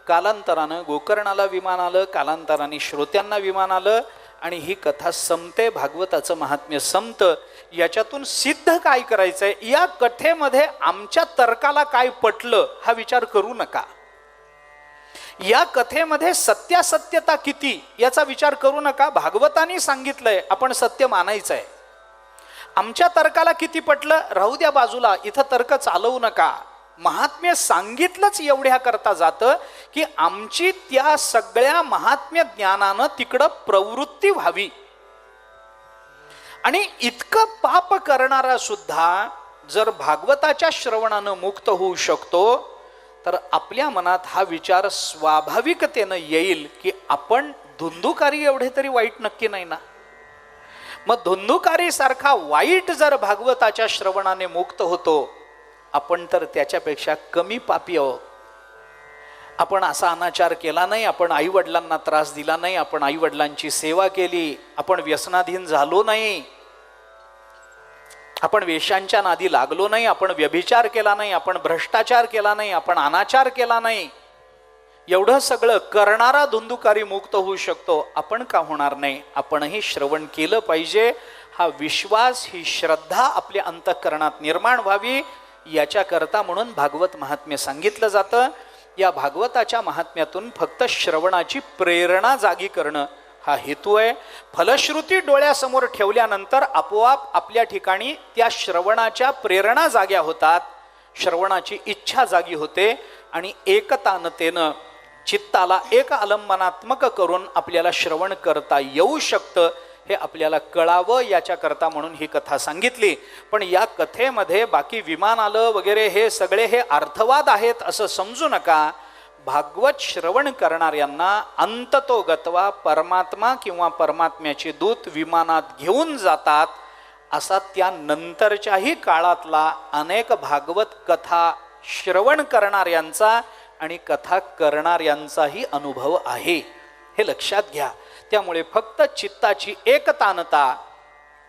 कालांतरानं गोकर्णाला विमान आलं, कालांतराने श्रोत्यांना विमान आलं आणि ही कथा संपते, भागवताचं महात्म्य संपतं. याच्यातून सिद्ध काय करायचंय? या कथेमध्ये आमच्या तर्काला काय पटलं हा विचार करू नका. या कथेमध्ये सत्यासत्यता किती याचा विचार करू नका. भागवताने सांगितलंय, आपण सत्य मानायचंय. आमच्या तर्काला किती पटलं राहू द्या बाजूला, इथं तर्क चालवू नका. महात्म्य सांगितलंच एवढ्या करता जातं की आमची त्या सगळ्या महात्म्य ज्ञानानं तिकडं प्रवृत्ती व्हावी. आणि इतकं पाप करणारा सुद्धा जर भागवताच्या श्रवणानं मुक्त होऊ शकतो, तर आपल्या मनात हा विचार स्वाभाविकतेनं येईल की आपण धुंदुकारी एवढे तरी वाईट नक्की नाही ना. मग धुंदुकारी सारखा वाईट जर भागवताच्या श्रवणाने मुक्त होतो, आपण तर त्याच्यापेक्षा कमी पापी आहोत. आपण असा अनाचार केला नाही, आपण आई वडिलांना त्रास दिला नाही, आपण आई वडिलांची सेवा केली, आपण व्यसनाधीन झालो नाही, आपण वेश्यांच्या नादी लागलो नाही, आपण व्यभिचार केला नाही, आपण भ्रष्टाचार केला नाही, आपण अनाचार केला नाही. एवढं सगळं करणारा धुंदुकारी मुक्त होऊ शकतो, आपण का होणार नाही? आपणही श्रवण केलं पाहिजे. हा विश्वास, ही श्रद्धा आपल्या अंतःकरणात निर्माण व्हावी याच्याकरता म्हणून भागवत महात्म्य सांगितलं जातं. या भागवताच्या महात्म्यातून फक्त श्रवणाची प्रेरणा जागी करणं हा हेतू आहे. फलश्रुती डोळ्यासमोर ठेवल्यानंतर आपोआप आपल्या ठिकाणी त्या श्रवणाच्या प्रेरणा जाग्या होतात, श्रवणाची इच्छा जागी होते आणि एकतानतेनं चित्ताला एक आलंबनात्मक करून आपल्याला श्रवण करता येऊ शकतं. हे आपल्याला कळावं याच्याकरता म्हणून ही कथा सांगितली. पण या कथेमध्ये बाकी विमान आलं वगैरे हे सगळे हे अर्थवाद आहेत असं समजू नका. भागवत श्रवण करणाऱ्यांना अंततोगत्वा परमात्मा किंवा परमात्म्याचे दूत विमानात घेऊन जातात असा त्या नंतरच्याही काळातला अनेक भागवत कथा श्रवण करणाऱ्यांचा आणि कथा करणाऱ्यांचाही अनुभव आहे, हे लक्षात घ्या. त्यामुळे फक्त चित्ताची एकतानता,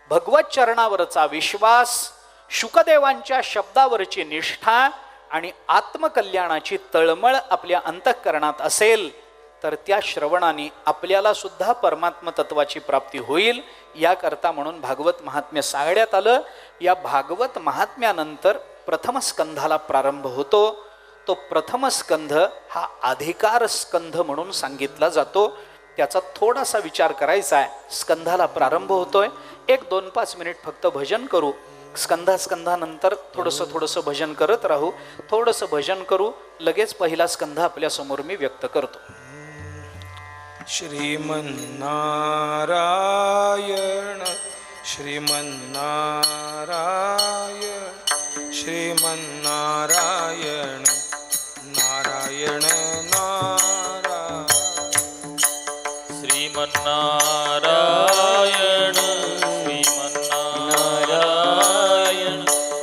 भगवत चरणावरचा विश्वास, शुकदेवांच्या शब्दावरची निष्ठा आणि आत्मकल्याणाची तळमळ आपल्या अंतःकरणात असेल तर त्या श्रवणाने आपल्याला सुद्धा परमात्म तत्वाची प्राप्ती होईल. याकरता म्हणून भागवत महात्म्य सांगण्यात आलं. या भागवत महात्म्यानंतर प्रथम स्कंधाला प्रारंभ होतो. तो प्रथम स्कंध हा अधिकार स्कंध म्हणून सांगितला जातो. त्याचा थोडासा विचार करायचा आहे. स्कंधाला प्रारंभ होतोय. 1-2-5 मिनिट फक्त भजन करू. स्कंधानंतर थोडंसं भजन करत राहू. थोडंसं भजन करू. लगेच पहिला स्कंध आपल्या समोर मी व्यक्त करतो. श्रीमन्नारायण श्रीमन्नारायण श्रीमन्नारायण नारायण नारायण श्रीमन्नारायण श्रीमन्नारायण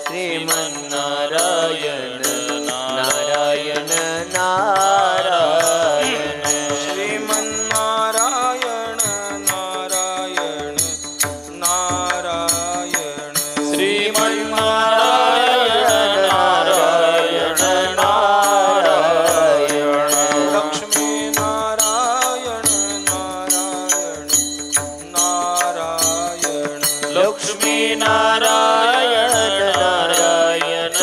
श्रीमन्नारायण नारायण नारायण श्रीमन्नारायण नारायण नारायण श्रीमन्नारायण नारायण नारायण लक्ष्मी नारायण नारायण नारायण लक्ष्मी नारायण नारायण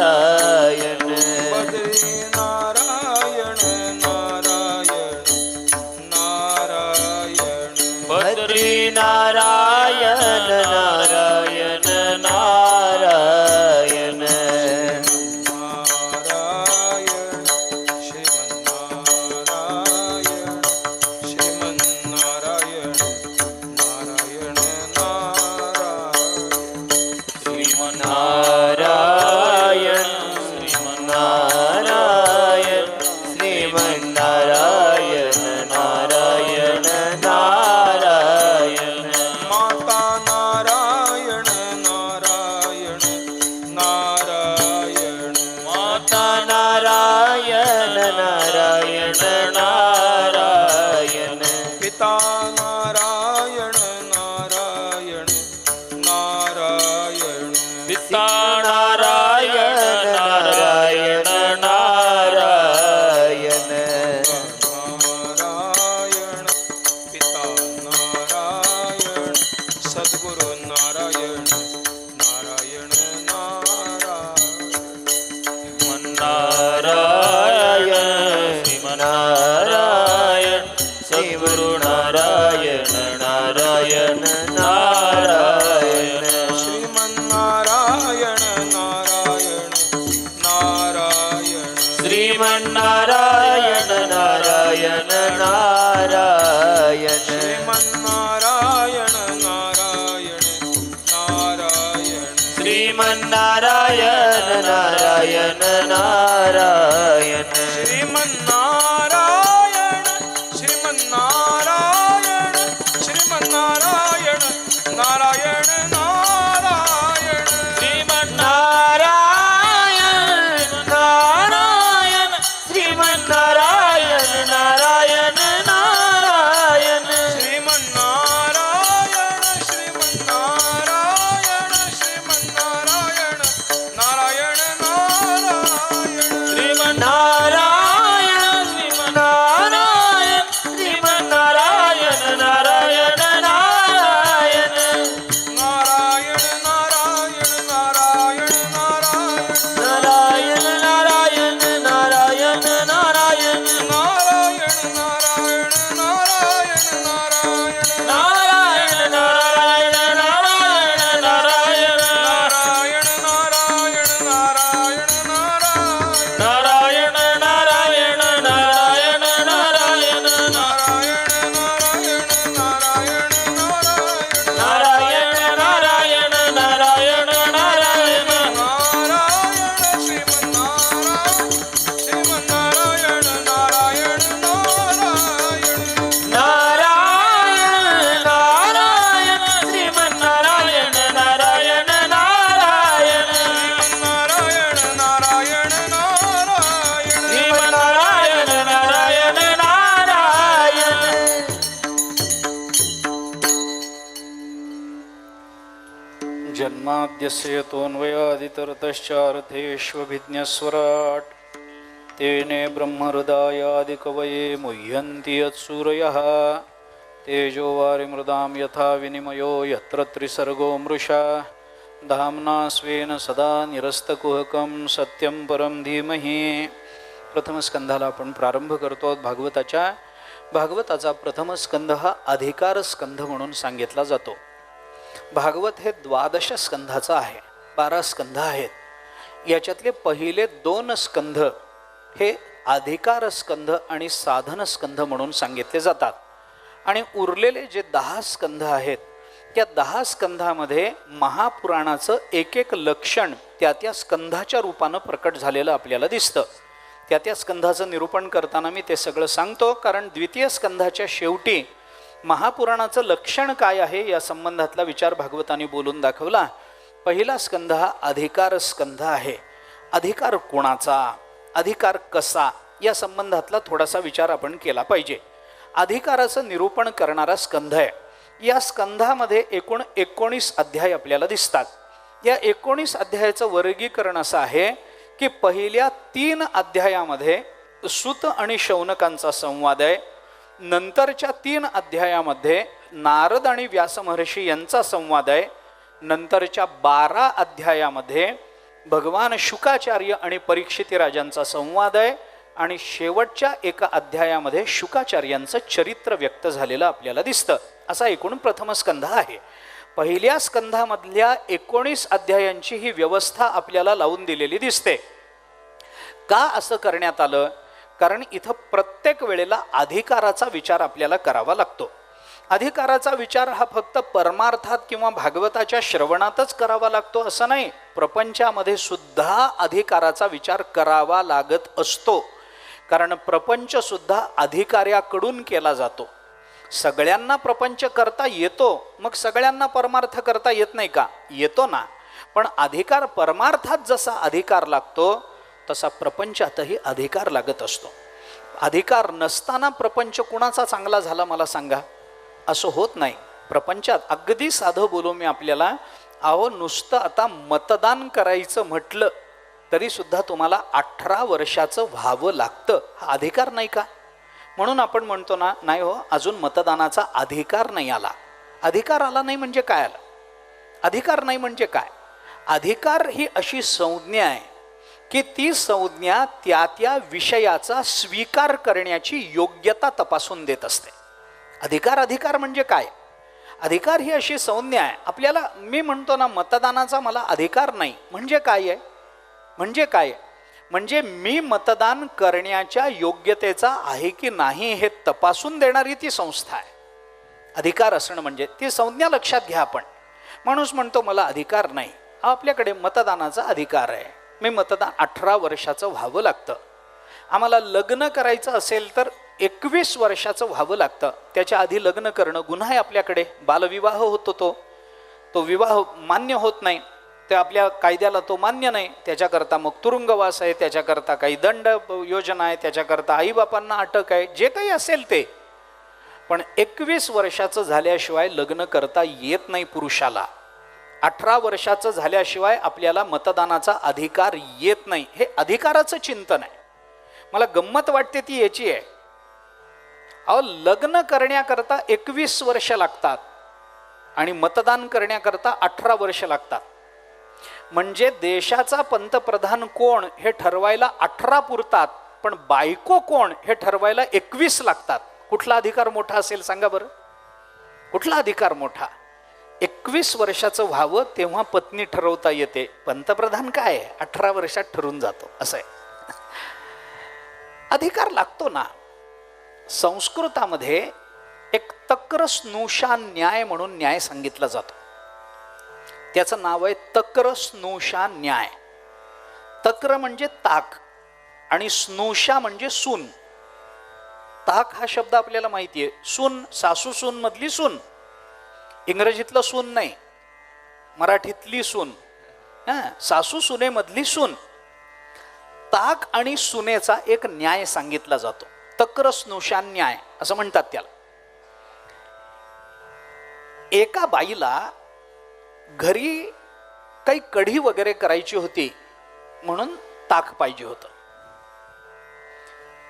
नारायण बद्री नारायण नारायण नारायण बद्री नारायण नारायण नारायण नारायण श्रीमन्नारायण श्रीमन्नारायण नारायण नारायण श्रीमन्नारायण श्रीमन्नारायण श्रीमन्नारायण नारायण नारायण माता नारायण नारायण नारायण माता नारायण नारायण नारायण पिता नारायण नारायण नारायण पिता नारायण नारायण नारायण नारायण पिता नारायण सद्गुरु नारायण नारायण नारायण श्रीमन्नारायण सद्गुरु नारायण नारायण नारायण श्रीमन्नारायण नारायण नारायण श्रीमन्नारायण नारायण नारायण श्रीमन्नारायण नारायण नारायण श्रीमन्नारायण नारायण नारायण श्रीमन्नारायण श्रीमन्नारायण श्रीमन्नारायण नारायण नारायण श्रीमन्नारायण नारायण श्रीमन्नारायण नारायण नारायण श्रीमन्नारायण श्रीमन्नारायण श्रीमन्नारायण नारायण नारायण जन्माद्यस्य यतोऽन्वयादितरतश्चार्थेष्वभिज्ञस्वराट् तेने ब्रह्महृदायादिकवये मुह्यन्ति यत्सूरयः तेजो वारिमृदां यथा विनिमयो यत्र त्रिसर्गो मृषा धाम्ना स्वेन सदा निरस्तकुहकं सत्यं परं धीमहि. प्रथम स्कंधाला आपण प्रारंभ करतो. भागवताचा प्रथम स्कंध हा अधिकार स्कंध म्हणून सांगितला जातो. भागवत हे 12 स्कंधाचं आहे. 12 स्कंध आहेत. याच्यातले पहिले 2 स्कंध हे अधिकार स्कंध आणि साधन स्कंध म्हणून सांगितले जातात आणि उरलेले जे 10 स्कंध आहेत त्या 10 स्कंधामध्ये महापुराणाचं एक एक लक्षण त्या स्कंधाच्या रूपानं प्रकट झालेलं आपल्याला दिसतं. त्या स्कंधाचं निरूपण करताना मी ते सगळं सांगतो, कारण द्वितीय स्कंधाच्या शेवटी महापुराणाचं लक्षण काय आहे या संबंधातला विचार भागवताने बोलून दाखवला. पहिला स्कंध हा अधिकार स्कंध आहे. अधिकार कोणाचा, अधिकार कसा, या संबंधातला थोडासा विचार आपण केला पाहिजे. अधिकाराचं निरूपण करणारा स्कंध आहे. या स्कंधामध्ये एकूण 19 अध्याय आपल्याला दिसतात. या 19 अध्यायाचं वर्गीकरण असं आहे की पहिल्या 3 अध्यायामध्ये सूत आणि शौनकांचा संवाद आहे. नंतरच्या 3 अध्यायामध्ये नारद आणि व्यास महर्षी यांचा संवाद आहे. नंतरच्या 12 अध्यायामध्ये भगवान शुकाचार्य आणि परीक्षिती राजांचा संवाद आहे. आणि शेवटच्या एका अध्यायामध्ये शुकाचार्यांचं चरित्र व्यक्त झालेलं आपल्याला दिसतं. असा एकूण प्रथम स्कंध आहे. पहिल्या स्कंधामधल्या 19 अध्यायांची ही व्यवस्था आपल्याला लावून दिलेली दिसते. का असं करण्यात आलं? कारण इथं प्रत्येक वेळेला अधिकाराचा विचार आपल्याला करावा लागतो. अधिकाराचा विचार हा फक्त परमार्थात किंवा भागवताच्या श्रवणातच करावा लागतो असं नाही. प्रपंचामध्ये सुद्धा अधिकाराचा विचार करावा लागत असतो. कारण प्रपंच सुद्धा अधिकाऱ्याकडून केला जातो. सगळ्यांना प्रपंच करता येतो, मग सगळ्यांना परमार्थ करता येत नाही का? येतो ना. पण अधिकार परमार्थात जसा अधिकार लागतो तसा प्रपंचातही अधिकार लागत असतो. अधिकार नसताना प्रपंच कुणाचा चांगला झाला मला सांगा? असं होत नाही. प्रपंचात अगदी साधं बोलू मी आपल्याला, अहो नुसतं आता मतदान करायचं म्हटलं तरी सुद्धा तुम्हाला 18 वर्षाचं व्हावं लागतं. हा अधिकार नाही का? म्हणून आपण म्हणतो ना, नाही हो अजून मतदानाचा अधिकार नाही आला. अधिकार आला नाही म्हणजे काय आला? अधिकार नाही म्हणजे काय? अधिकार ही अशी संज्ञा आहे की ती संज्ञा त्या विषयाचा स्वीकार करण्याची योग्यता तपासून देत असते. अधिकार म्हणजे काय? अधिकार ही अशी संज्ञा आहे. आपल्याला मी म्हणतो ना मतदानाचा मला अधिकार नाही म्हणजे काय आहे? म्हणजे मी मतदान करण्याच्या योग्यतेचा आहे की नाही हे तपासून देणारी ती संस्था आहे. अधिकार असणं म्हणजे ती संज्ञा लक्षात घ्या. आपण माणूस म्हणतो मला अधिकार नाही. आपल्याकडे मतदानाचा अधिकार आहे. मी मतदान 18 वर्षाचं व्हावं लागतं. आम्हाला लग्न करायचं असेल तर 21 वर्षाचं व्हावं लागतं. त्याच्या आधी लग्न करणं गुन्हा आहे आपल्याकडे. बालविवाह होतो. तो विवाह मान्य होत नाही. ते आपल्या कायद्याला तो मान्य नाही. त्याच्याकरता मग तुरुंगवास आहे, त्याच्याकरता काही दंड योजना आहे, त्याच्याकरता आईबापांना अटक आहे, जे काही असेल ते. पण 21 वर्षाचं झाल्याशिवाय लग्न करता येत नाही पुरुषाला. 18 वर्षाचं झाल्याशिवाय आपल्याला मतदानाचा अधिकार येत नाही. हे अधिकाराचं चिंतन आहे. मला गंमत वाटते ती याची आहे. अहो लग्न करण्याकरता 21 वर्ष लागतात आणि मतदान करण्याकरता 18 वर्ष लागतात. म्हणजे देशाचा पंतप्रधान कोण हे ठरवायला 18 पुरतात, पण बायको कोण हे ठरवायला 21 लागतात. कुठला अधिकार मोठा असेल सांगा बरं? कुठला अधिकार मोठा? 21 वर्षाचं व्हावं तेव्हा पत्नी ठरवता येते. पंतप्रधान काय 18 वर्षात ठरून जातो. असं आहे. अधिकार लागतो ना. संस्कृतामध्ये एक तक्र स्नुषा न्याय म्हणून न्याय सांगितला जातो. त्याचं नाव आहे तक्र स्नुषा न्याय. तक्र म्हणजे ताक आणि स्नुषा म्हणजे सून. ताक हा शब्द आपल्याला माहिती आहे. सून, सासू सून मधली सून. इंग्रजीतलं सून नाही, मराठीतली सून. सासू सुनेमधली सून. ताक आणि सुनेचा एक न्याय सांगितला जातो. तक्र स्नुषा न्याय असं म्हणतात त्याला. एका बाईला घरी काही कढी वगैरे करायची होती म्हणून ताक पाहिजे होतं.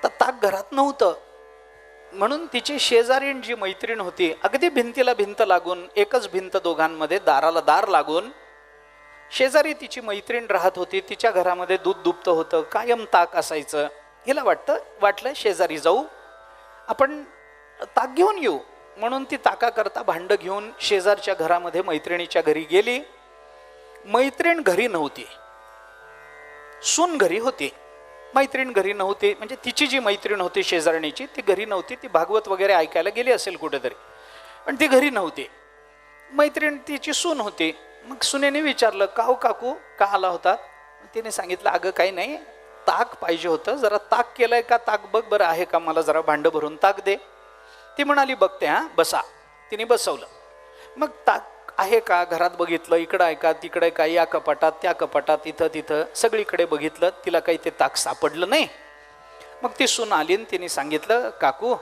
तर ताक घरात नव्हतं म्हणून तिची शेजारीण जी मैत्रीण होती, अगदी भिंतीला भिंत लागून, एकच भिंत दोघांमध्ये, दाराला दार लागून शेजारी तिची मैत्रीण राहत होती. तिच्या घरामध्ये दूध दुभतं होतं, कायम ताक असायचं. हिला वाटलं शेजारी जाऊ, आपण ताक घेऊन येऊ. म्हणून ती ताकाकरता भांडं घेऊन शेजारच्या घरामध्ये मैत्रिणीच्या घरी गेली. मैत्रीण घरी नव्हती, सून घरी होती. मैत्रीण घरी नव्हती म्हणजे तिची जी मैत्रीण होती शेजारणीची ती घरी नव्हती. ती भागवत वगैरे ऐकायला गेली असेल कुठेतरी, पण ती घरी नव्हती. मैत्रीण तिची सून होती. मग सुनेने विचारलं, का हो काकू, का आला होता? तिने सांगितलं, अगं काही नाही, ताक पाहिजे होतं, जरा ताक केलंय का, ताक बघ बरं आहे का, मला जरा भांडं भरून ताक दे. ती म्हणाली, बघते हां, बसा. तिने बसवलं. मग ताक आहे का घरात बघितलं, इकडं आहे का, तिकडे आहे का, या कपाटात त्या कपाटात, इथं तिथं सगळीकडे बघितलं. तिला काही ते ताक सापडलं नाही. मग ती सून आली आणि तिने सांगितलं, काकू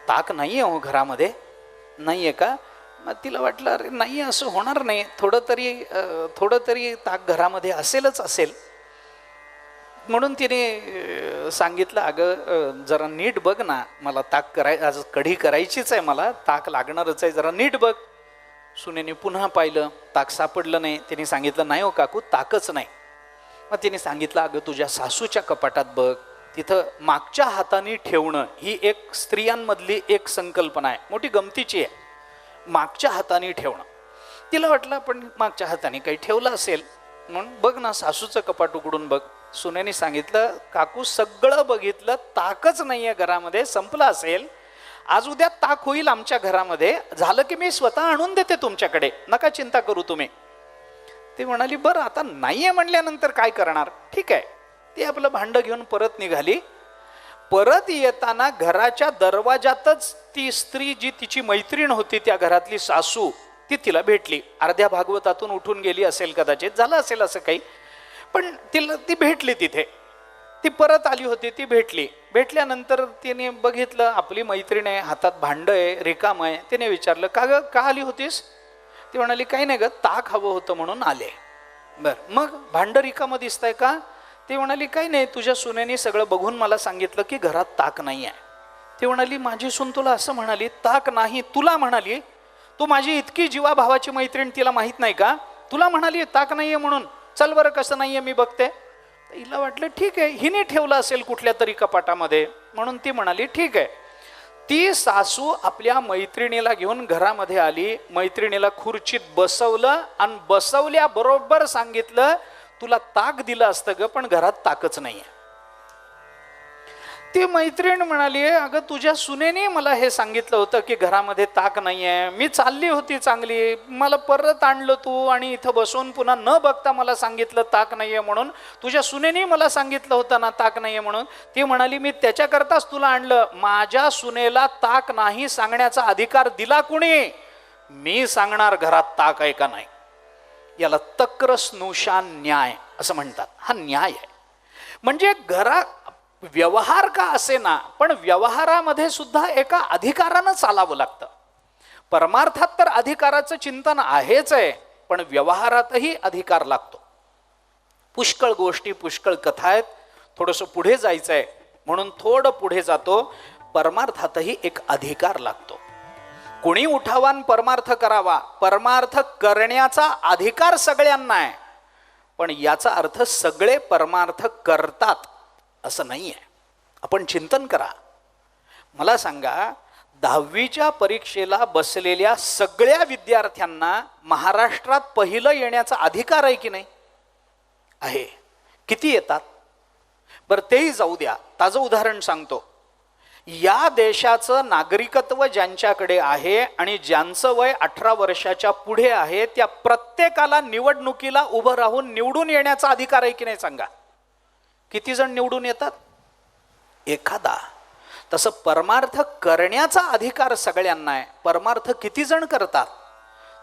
ताक नाही आहे हो घरामध्ये. नाही आहे का? मग तिला वाटलं, अरे नाही, असं होणार नाही, थोडं तरी ताक घरामध्ये असेलच असेल. म्हणून तिने सांगितलं, अगं जरा नीट बघ ना, मला ताक आज कढी करायचीच आहे, मला ताक लागणारच आहे, जरा नीट बघ. सुनेने पुन्हा पाहिलं, ताक सापडलं नाही. तिने सांगितलं, नाही हो काकू, ताकच नाही. मग तिने सांगितलं, अगं तुझ्या सासूच्या कपाटात बघ, तिथं मागच्या हाताने ठेवणं ही एक स्त्रियांमधली एक संकल्पना आहे, मोठी गमतीची आहे, मागच्या हाताने ठेवणं. तिला वाटलं पण मागच्या हाताने काही ठेवलं असेल, म्हणून बघ ना सासूचं कपाट उघडून बघ. सुनेने सांगितलं, काकू सगळं बघितलं, ताकच नाहीये घरामध्ये, संपलं असेल. आज उद्या ताक होईल आमच्या घरामध्ये, झालं की मी स्वतः आणून देते तुमच्याकडे, नका चिंता करू तुम्ही. ती म्हणाली, बरं आता नाहीये म्हणल्यानंतर काय करणार, ठीक आहे. ती आपलं भांडं घेऊन परत निघाली. परत येताना घराच्या दरवाजातच ती स्त्री, जी तिची मैत्रीण होती, त्या घरातली सासू, ती तिला भेटली. अर्ध्या भागवतातून उठून गेली असेल, कदाचित झालं असेल असं काही, पण ती भेटली तिथे. ती परत आली होती, ती भेटली. भेटल्यानंतर तिने बघितलं आपली मैत्रीण आहे, हातात भांडं आहे, रिकाम आहे. तिने विचारलं, का ग, का आली होतीस? ती म्हणाली, काही नाही ग, ताक हवं होतं म्हणून आले. बरं, मग भांडं रिकामं दिसतंय का? ती म्हणाली, काही नाही, तुझ्या सुनेने सगळं बघून मला सांगितलं की घरात ताक नाही आहे. ती म्हणाली, माझी सून तुला असं म्हणाली? ताक नाही तुला म्हणाली? तू माझी इतकी जीवाभावाची मैत्रीण, तिला माहीत नाही का? तुला म्हणाली ताक नाही आहे म्हणून? चल बरं कसं नाही आहे मी बघते. हिला वाटलं ठीक आहे, हिने ठेवलं असेल कुठल्या तरी कपाटामध्ये, म्हणून ती म्हणाली ठीक आहे. ती सासू आपल्या मैत्रिणीला घेऊन घरामध्ये आली. मैत्रिणीला खुर्चीत बसवलं आणि बसवल्याबरोबर सांगितलं, तुला ताक दिलं असतं ग, पण घरात ताकच नाही आहे. ती मैत्रीण म्हणाली, अगं तुझ्या सुनेने मला हे सांगितलं होतं की घरामध्ये ताक नाही आहे, मी चालली होती चांगली, मला परत आणलं तू आणि इथं बसून पुन्हा न बघता मला सांगितलं ताक नाही आहे म्हणून. तुझ्या सुनेने मला सांगितलं होतं ना ताक नाही आहे म्हणून. ती म्हणाली, मी त्याच्याकरताच तुला आणलं. माझ्या सुनेला ताक नाही सांगण्याचा अधिकार दिला कुणी? मी सांगणार घरात ताक आहे का नाही. याला तक्रस्नुषान न्याय असं म्हणतात. हा न्याय आहे. म्हणजे व्यवहार का असे ना, पण व्यवहारामध्ये सुद्धा एका अधिकारानं चालावं लागतं. परमार्थात तर अधिकाराचं चिंतन आहेच आहे, पण व्यवहारातही अधिकार लागतो. पुष्कळ गोष्टी, पुष्कळ कथा आहेत. थोडंसं पुढे जायचं आहे म्हणून थोडं पुढे जातो. परमार्थातही एक अधिकार लागतो. कोणी उठावान परमार्थ करावा, परमार्थ करण्याचा अधिकार सगळ्यांना आहे, पण याचा अर्थ सगळे परमार्थ करतात असं नाही आहे. आपण चिंतन करा. मला सांगा, 10वीच्या परीक्षेला बसलेल्या सगळ्या विद्यार्थ्यांना महाराष्ट्रात पहिलं येण्याचा अधिकार आहे की नाही? आहे. किती येतात बरं तेही जाऊ द्या. ताजं उदाहरण सांगतो. या देशाचं नागरिकत्व ज्यांच्याकडे आहे आणि ज्यांचं वय 18 वर्षाच्या पुढे आहे, त्या प्रत्येकाला निवडणुकीला उभं राहून निवडून येण्याचा अधिकार आहे की नाही सांगा? किती जण निवडून येतात? एखादा. तसं परमार्थ करण्याचा अधिकार सगळ्यांना आहे. परमार्थ किती जण करतात?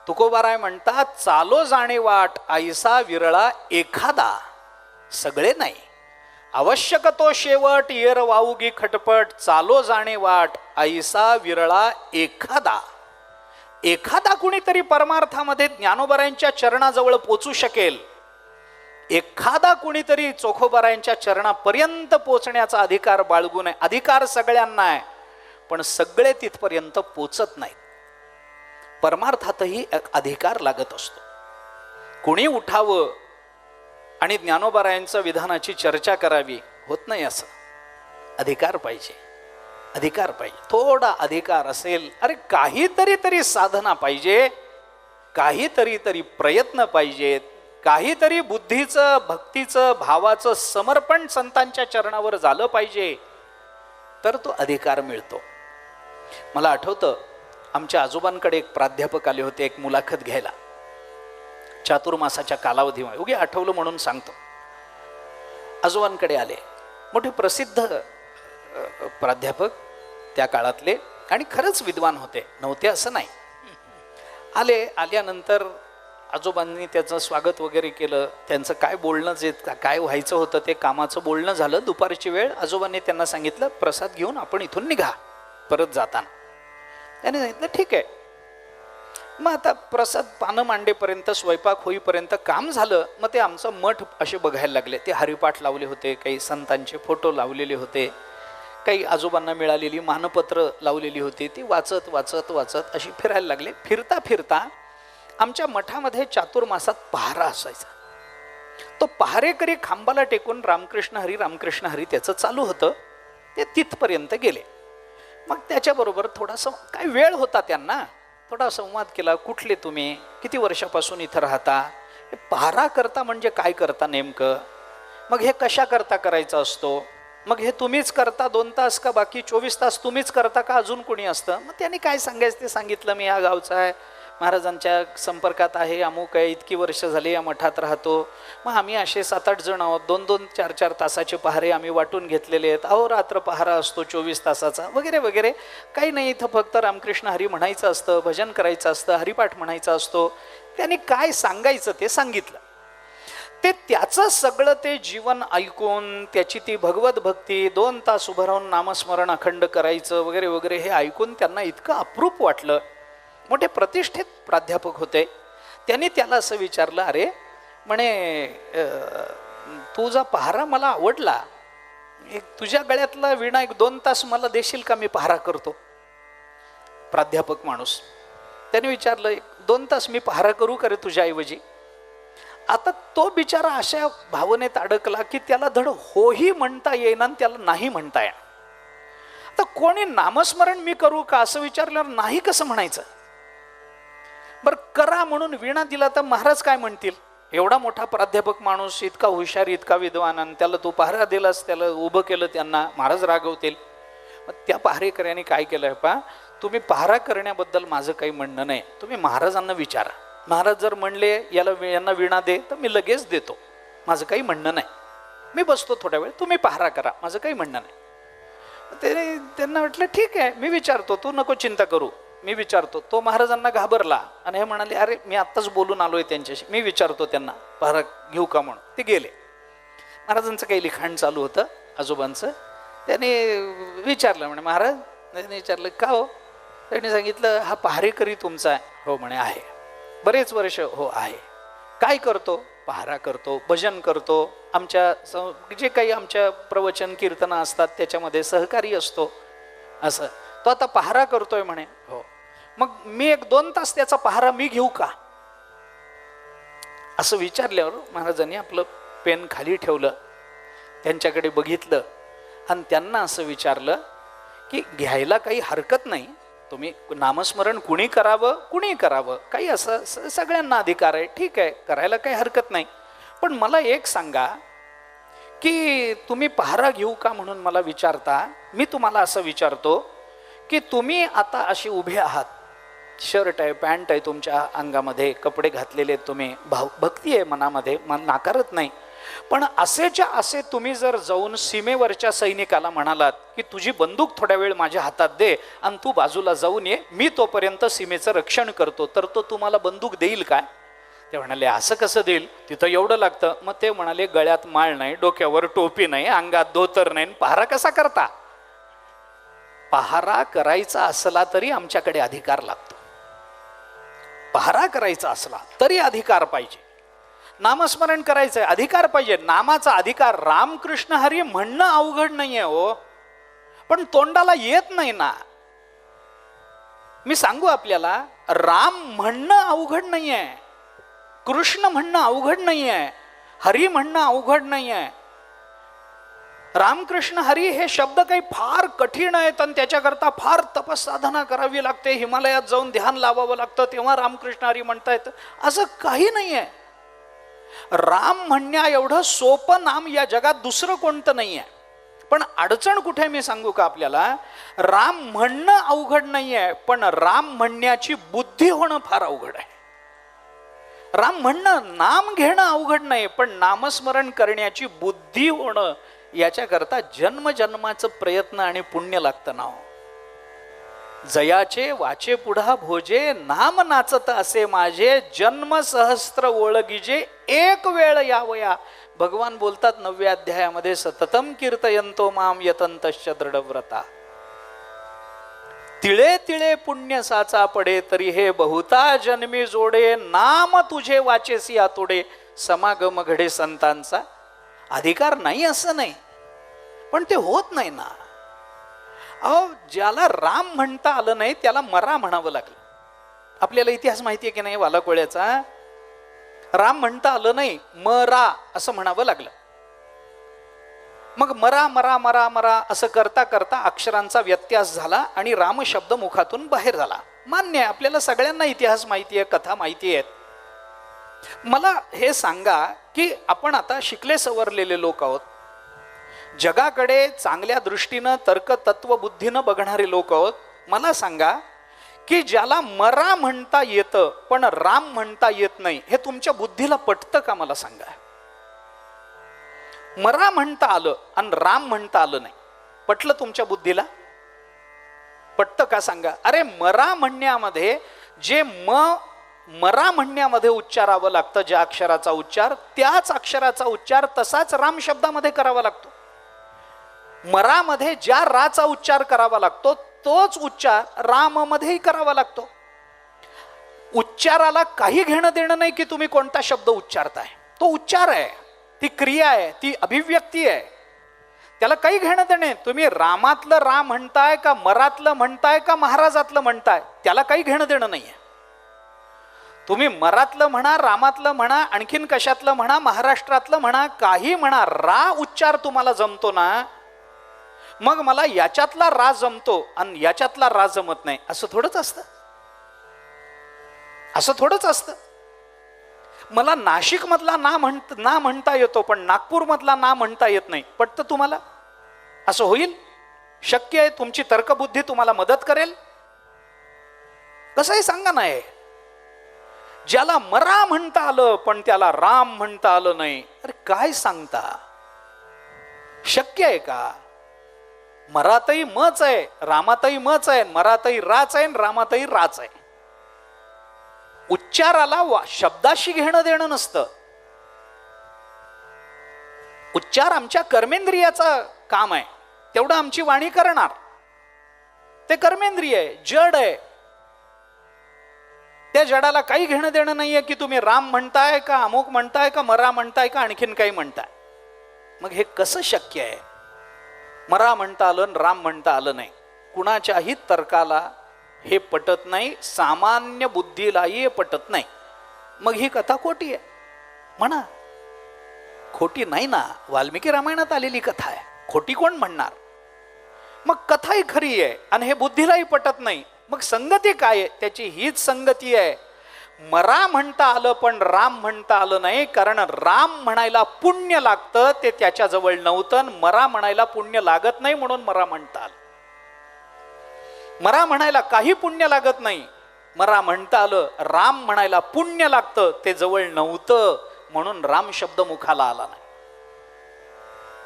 तुकोबाराय म्हणतात, चालो जाणे वाट ऐसा विरळा एखादा. सगळे नाही. आवश्यक तो शेवट येर वाऊगी खटपट, चालो जाणे वाट ऐसा विरळा एखादा. एखादा कुणीतरी परमार्थामध्ये ज्ञानोबरायांच्या चरणाजवळ पोचू शकेल, एखादा कुणीतरी चोखोबरायांच्या चरणापर्यंत पोचण्याचा अधिकार बाळगून आहे. अधिकार सगळ्यांना आहे, पण सगळे तिथपर्यंत पोचत नाहीत. परमार्थातही एक अधिकार लागत असतो. कुणी उठावं आणि ज्ञानोबरायांच्या विधानाची चर्चा करावी, होत नाही. असं अधिकार पाहिजे, अधिकार पाहिजे, थोडा अधिकार असेल. अरे काहीतरी तरी साधना पाहिजे, काहीतरी तरी प्रयत्न पाहिजेत, काहीतरी बुद्धीचं, भक्तीचं, भावाचं समर्पण संतांच्या चरणावर झालं पाहिजे, तर तो अधिकार मिळतो. मला आठवतं, आमच्या आजोबांकडे एक प्राध्यापक आले होते एक मुलाखत घ्यायला, चातुर्मासाच्या कालावधीमध्ये. उगी आठवलं म्हणून सांगतो. आजोबांकडे आले, मोठे प्रसिद्ध प्राध्यापक त्या काळातले, आणि खरंच विद्वान होते, नव्हते असं नाही. आल्यानंतर आजोबांनी त्याचं स्वागत वगैरे केलं. त्यांचं काय बोलणं, जे काय व्हायचं होतं ते कामाचं बोलणं झालं. दुपारची वेळ, आजोबांनी त्यांना सांगितलं प्रसाद घेऊन आपण इथून निघा परत जाताना. त्याने सांगितलं ठीक आहे. मग आता प्रसाद पानं मांडेपर्यंत, स्वयंपाक होईपर्यंत काम झालं. मग ते आमचं मठ असे बघायला लागले. ते हरिपाठ लावले होते, काही संतांचे फोटो लावलेले होते, काही आजोबांना मिळालेली मानपत्र लावलेली होती. ती वाचत वाचत वाचत अशी फिरायला लागले. फिरता फिरता आमच्या मठामध्ये चातुर्मासात पहारा असायचा. तो पहारेकरी खांबाला टेकून रामकृष्ण हरी रामकृष्ण हरी त्याचं चालू होतं. ते तिथपर्यंत गेले. मग त्याच्याबरोबर थोडासा काय वेळ होता, त्यांना थोडा संवाद केला. कुठले तुम्ही, किती वर्षापासून इथं राहता, हे पहारा करता म्हणजे काय करता नेमकं, मग हे कशा करता करायचा असतो, मग हे तुम्हीच करता 2 तास का बाकी 24 तास तुम्हीच करता का अजून कोणी असतं. मग त्यांनी काय सांगायचं ते सांगितलं. मी या गावचा आहे, महाराजांच्या संपर्कात आहे, अमुक आहे, इतकी वर्ष झाली या मठात राहतो. मग आम्ही असे 7-8 जण आहोत, 2-2, 4-4 तासाचे पहारे आम्ही वाटून घेतलेले आहेत. अहोरात्र पहारा असतो 24 तासाचा वगैरे वगैरे. काही नाही, इथं फक्त रामकृष्ण हरी म्हणायचं असतं, भजन करायचं असतं, हरिपाठ म्हणायचा असतो. त्यांनी काय सांगायचं ते सांगितलं. ते त्याचं सगळं ते जीवन ऐकून, त्याची ती भगवत भक्ती, 2 तास उभं राहून नामस्मरण अखंड करायचं वगैरे वगैरे, हे ऐकून त्यांना इतकं अप्रूप वाटलं. मोठे प्रतिष्ठित प्राध्यापक होते. त्यांनी त्याला असं विचारलं, अरे म्हणे तुझा पहारा मला आवडला, तुझ्या गळ्यातला विणा 1-2 तास मला देशील का, मी पहारा करतो. प्राध्यापक माणूस त्याने विचारलं, 2 तास मी पहारा करू का रे तुझ्याऐवजी. आता तो बिचारा अशा भावनेत अडकला की त्याला धड होही म्हणता येईना आणि त्याला नाही म्हणता येणार. आता कोणी नामस्मरण मी करू का असं विचारल्यावर नाही कसं म्हणायचं. बरं करा म्हणून विणा दिला तर महाराज काय म्हणतील. एवढा मोठा प्राध्यापक माणूस, इतका हुशार, इतका विद्वान, आणि त्याला तू पहारा दिलास, त्याला उभं केलं, त्यांना महाराज रागवतील. मग त्या पहारेकऱ्यांनी काय केलं, पा तुम्ही पहारा करण्याबद्दल माझं काही म्हणणं नाही, तुम्ही महाराजांना विचारा. महाराज जर म्हणले यांना विणा दे तर मी लगेच देतो, माझं काही म्हणणं नाही. मी बसतो थोड्या वेळ, तुम्ही पहारा करा, माझं काही म्हणणं नाही. त्यांना म्हटलं ठीक आहे, मी विचारतो, तू नको चिंता करू, मी विचारतो. तो महाराजांना घाबरला आणि हे म्हणाले, अरे मी आत्ताच बोलून आलोय त्यांच्याशी, मी विचारतो त्यांना पहारा घेऊ का म्हणून. ते गेले. महाराजांचं काही लिखाण चालू होतं आजोबांचं. त्याने विचारलं, म्हणे महाराज, त्याने विचारलं का हो. त्यांनी सांगितलं, हा पहारेकरी तुमचा आहे. हो म्हणे आहे. बरेच वर्ष. हो आहे. काय करतो. पहारा करतो, भजन करतो, आमच्या जे काही आमच्या प्रवचन कीर्तन असतात त्याच्यामध्ये सहकारी असतो. असं तो आता पहारा करतोय म्हणे. हो. मग मी 1-2 तास त्याचा पहारा मी घेऊ का असं विचारल्यावर महाराजांनी आपलं पेन खाली ठेवलं, त्यांच्याकडे बघितलं आणि त्यांना असं विचारलं की घ्यायला काही हरकत नाही, तुम्ही नामस्मरण कुणी करावं काही असं सगळ्यांना अधिकार आहे, ठीक आहे, करायला काही हरकत नाही. पण मला एक सांगा की तुम्ही पहारा घेऊ का म्हणून मला विचारता. मी तुम्हाला असं विचारतो की तुम्ही आता असे उभे आहात, शर्ट आहे, पॅन्ट आहे तुमच्या अंगामध्ये, कपडे घातलेले आहेत, तुम्ही भक्ती आहे मनामध्ये, मन नाकारत नाही. पण असेच्या असे तुम्ही जर जाऊन सीमेवरच्या सैनिकाला म्हणालात की तुझी बंदूक थोड्या वेळ माझ्या हातात दे आणि तू बाजूला जाऊन ये, मी तोपर्यंत सीमेचं रक्षण करतो, तर तो तुम्हाला बंदूक देईल काय. ते म्हणाले असं कसं देईल, तिथं एवढं लागतं. मग ते म्हणाले गळ्यात माळ नाही, डोक्यावर टोपी नाही, अंगात धोतर नाही, पहारा कसा करता. पहारा करायचा असला तरी आमच्याकडे अधिकार लागतो. पहारा करायचा असला तरी अधिकार पाहिजे. नामस्मरण करायचंय अधिकार पाहिजे. नामाचा अधिकार रामकृष्ण हरी म्हणणं अवघड नाहीये हो, पण तोंडाला येत नाही ना. मी सांगू आपल्याला, राम म्हणणं अवघड नाहीये, कृष्ण म्हणणं अवघड नाहीये, हरी म्हणणं अवघड नाहीये. रामकृष्ण हरी हे शब्द काही फार कठीण आहेत आणि त्याच्याकरता फार तपसाधना करावी लागते, हिमालयात जाऊन ध्यान लावावं लागतं तेव्हा रामकृष्ण हरी म्हणता येतं, असं काही नाहीये. राम म्हणण्या एवढं सोपं नाम या जगात दुसरं कोणतं नाहीये. पण अडचण कुठे मी सांगू का आपल्याला, राम म्हणणं अवघड नाहीये, पण राम म्हणण्याची बुद्धी होणं फार अवघड आहे. राम म्हणणं, नाम घेणं अवघड नाही, पण नामस्मरण करण्याची बुद्धी होणं याच्याकरता जन्मजन्माचं प्रयत्न आणि पुण्य लागतं ना. जयाचे वाचे पुढा भोजे, नाम नाचत असे माझे, जन्म सहस्त्र ओळगीजे, एक वेळ यावया. भगवान बोलतात 9व्या अध्यायामध्ये, सततम कीर्तयंतो माम यतंतश्च दृढव्रता. तिळे तिळे पुण्य साचा पडे, तरी हे बहुता जन्मी जोडे, नाम तुझे वाचेसी आतोडे, समागम घडे संतांचा. अधिकार नाही असं नाही, पण ते होत नाही ना. अहो, ज्याला राम म्हणता आलं नाही त्याला मरा म्हणावं लागलं. आपल्याला इतिहास माहिती आहे की नाही वालाकोळ्याचा. राम म्हणता आलं नाही, मरा असं म्हणावं लागलं. मग मरा मरा मरा मरा असं करता करता अक्षरांचा व्यत्यास झाला आणि राम शब्द मुखातून बाहेर झाला. मान्य आहे, आपल्याला सगळ्यांना इतिहास माहिती आहे, कथा माहिती आहेत. मला हे सांगा की आपण आता शिकले सवरलेले लोक आहोत, जगाकडे चांगल्या दृष्टीनं तर्क तत्व बुद्धीनं बघणारे लोक आहोत. मला सांगा की ज्याला मरा म्हणता येतं पण राम म्हणता येत नाही, हे तुमच्या बुद्धीला पटतं का? मला सांगा. मरा म्हणता आलं आणि राम म्हणता आलं नाही, पटलं तुमच्या बुद्धीला? पटतं का सांगा? अरे मरा म्हणण्यामध्ये जे मरा म्हणण्यामध्ये उच्चारावं लागतं, ज्या अक्षराचा उच्चार, त्याच अक्षराचा उच्चार तसाच राम शब्दामध्ये करावा लागतो. मरामध्ये ज्या राचा उच्चार करावा लागतो तोच उच्चार राम मध्येही करावा लागतो. उच्चाराला काही घेणं देणं नाही की तुम्ही कोणता शब्द उच्चारताय, तो उच्चार आहे, ती क्रिया आहे, ती अभिव्यक्ती आहे, त्याला काही घेणं देणे. तुम्ही रामातलं राम म्हणताय का मरातलं म्हणताय का महाराजातलं म्हणताय, त्याला काही घेणं देणं नाहीये. तुम्ही मरातलं म्हणा, रामातलं म्हणा, आणखीन कशातलं म्हणा, महाराष्ट्रातलं म्हणा, काही म्हणा, रा उच्चार तुम्हाला जमतो ना, मग मला याच्यातला रा जमतो आणि याच्यातला रा जमत नाही, असं थोडंच असतं. असं थोडंच असतं. मला नाशिक मधला ना म्हणता येतो पण नागपूर मधला ना म्हणता येत नाही, पटतं तुम्हाला? असं होईल? शक्य आहे? तुमची तर्कबुद्धी तुम्हाला मदत करेल? कसंही सांगा नाही. ज्याला मरा म्हणता आलं पण त्याला राम म्हणता आलं नाही, अरे काय सांगता? शक्य आहे का? मरातही मच आहे, रामातही मच आहे, मरातही राच आहे, रामातही राच आहे. उच्चाराला शब्दाशी घेणं देणं नसतं. उच्चार आमच्या कर्मेंद्रियाचं काम आहे, तेवढं आमची वाणी करणार. ते कर्मेंद्रिय आहे, जड आहे. त्या जडाला काही घेणं देणं नाहीये की तुम्ही राम म्हणताय का अमुक म्हणताय का मरा म्हणताय का आणखीन काही म्हणताय. मग हे कसं शक्य आहे? मरा म्हणता आलं राम म्हणता आलं नाही. कुणाच्याही तर्काला हे पटत नाही, सामान्य बुद्धीलाही हे पटत नाही. मग ही कथा खोटी आहे म्हणा. खोटी नाही ना, वाल्मिकी रामायणात आलेली कथा आहे, खोटी कोण म्हणणार? मग कथाही खरी आहे आणि हे बुद्धीलाही पटत नाही. मग संगती काय आहे? त्याची हीच संगती आहे. मरा म्हणता आलं पण राम म्हणता आलं नाही, कारण राम म्हणायला पुण्य लागतं, ते त्याच्याजवळ नव्हतं. मरा म्हणायला पुण्य लागत नाही म्हणून मरा म्हणता आलं. मरा म्हणायला काही पुण्य लागत नाही, मरा म्हणता आलं. राम म्हणायला पुण्य लागतं, ते जवळ नव्हतं म्हणून राम शब्द मुखाला आला नाही.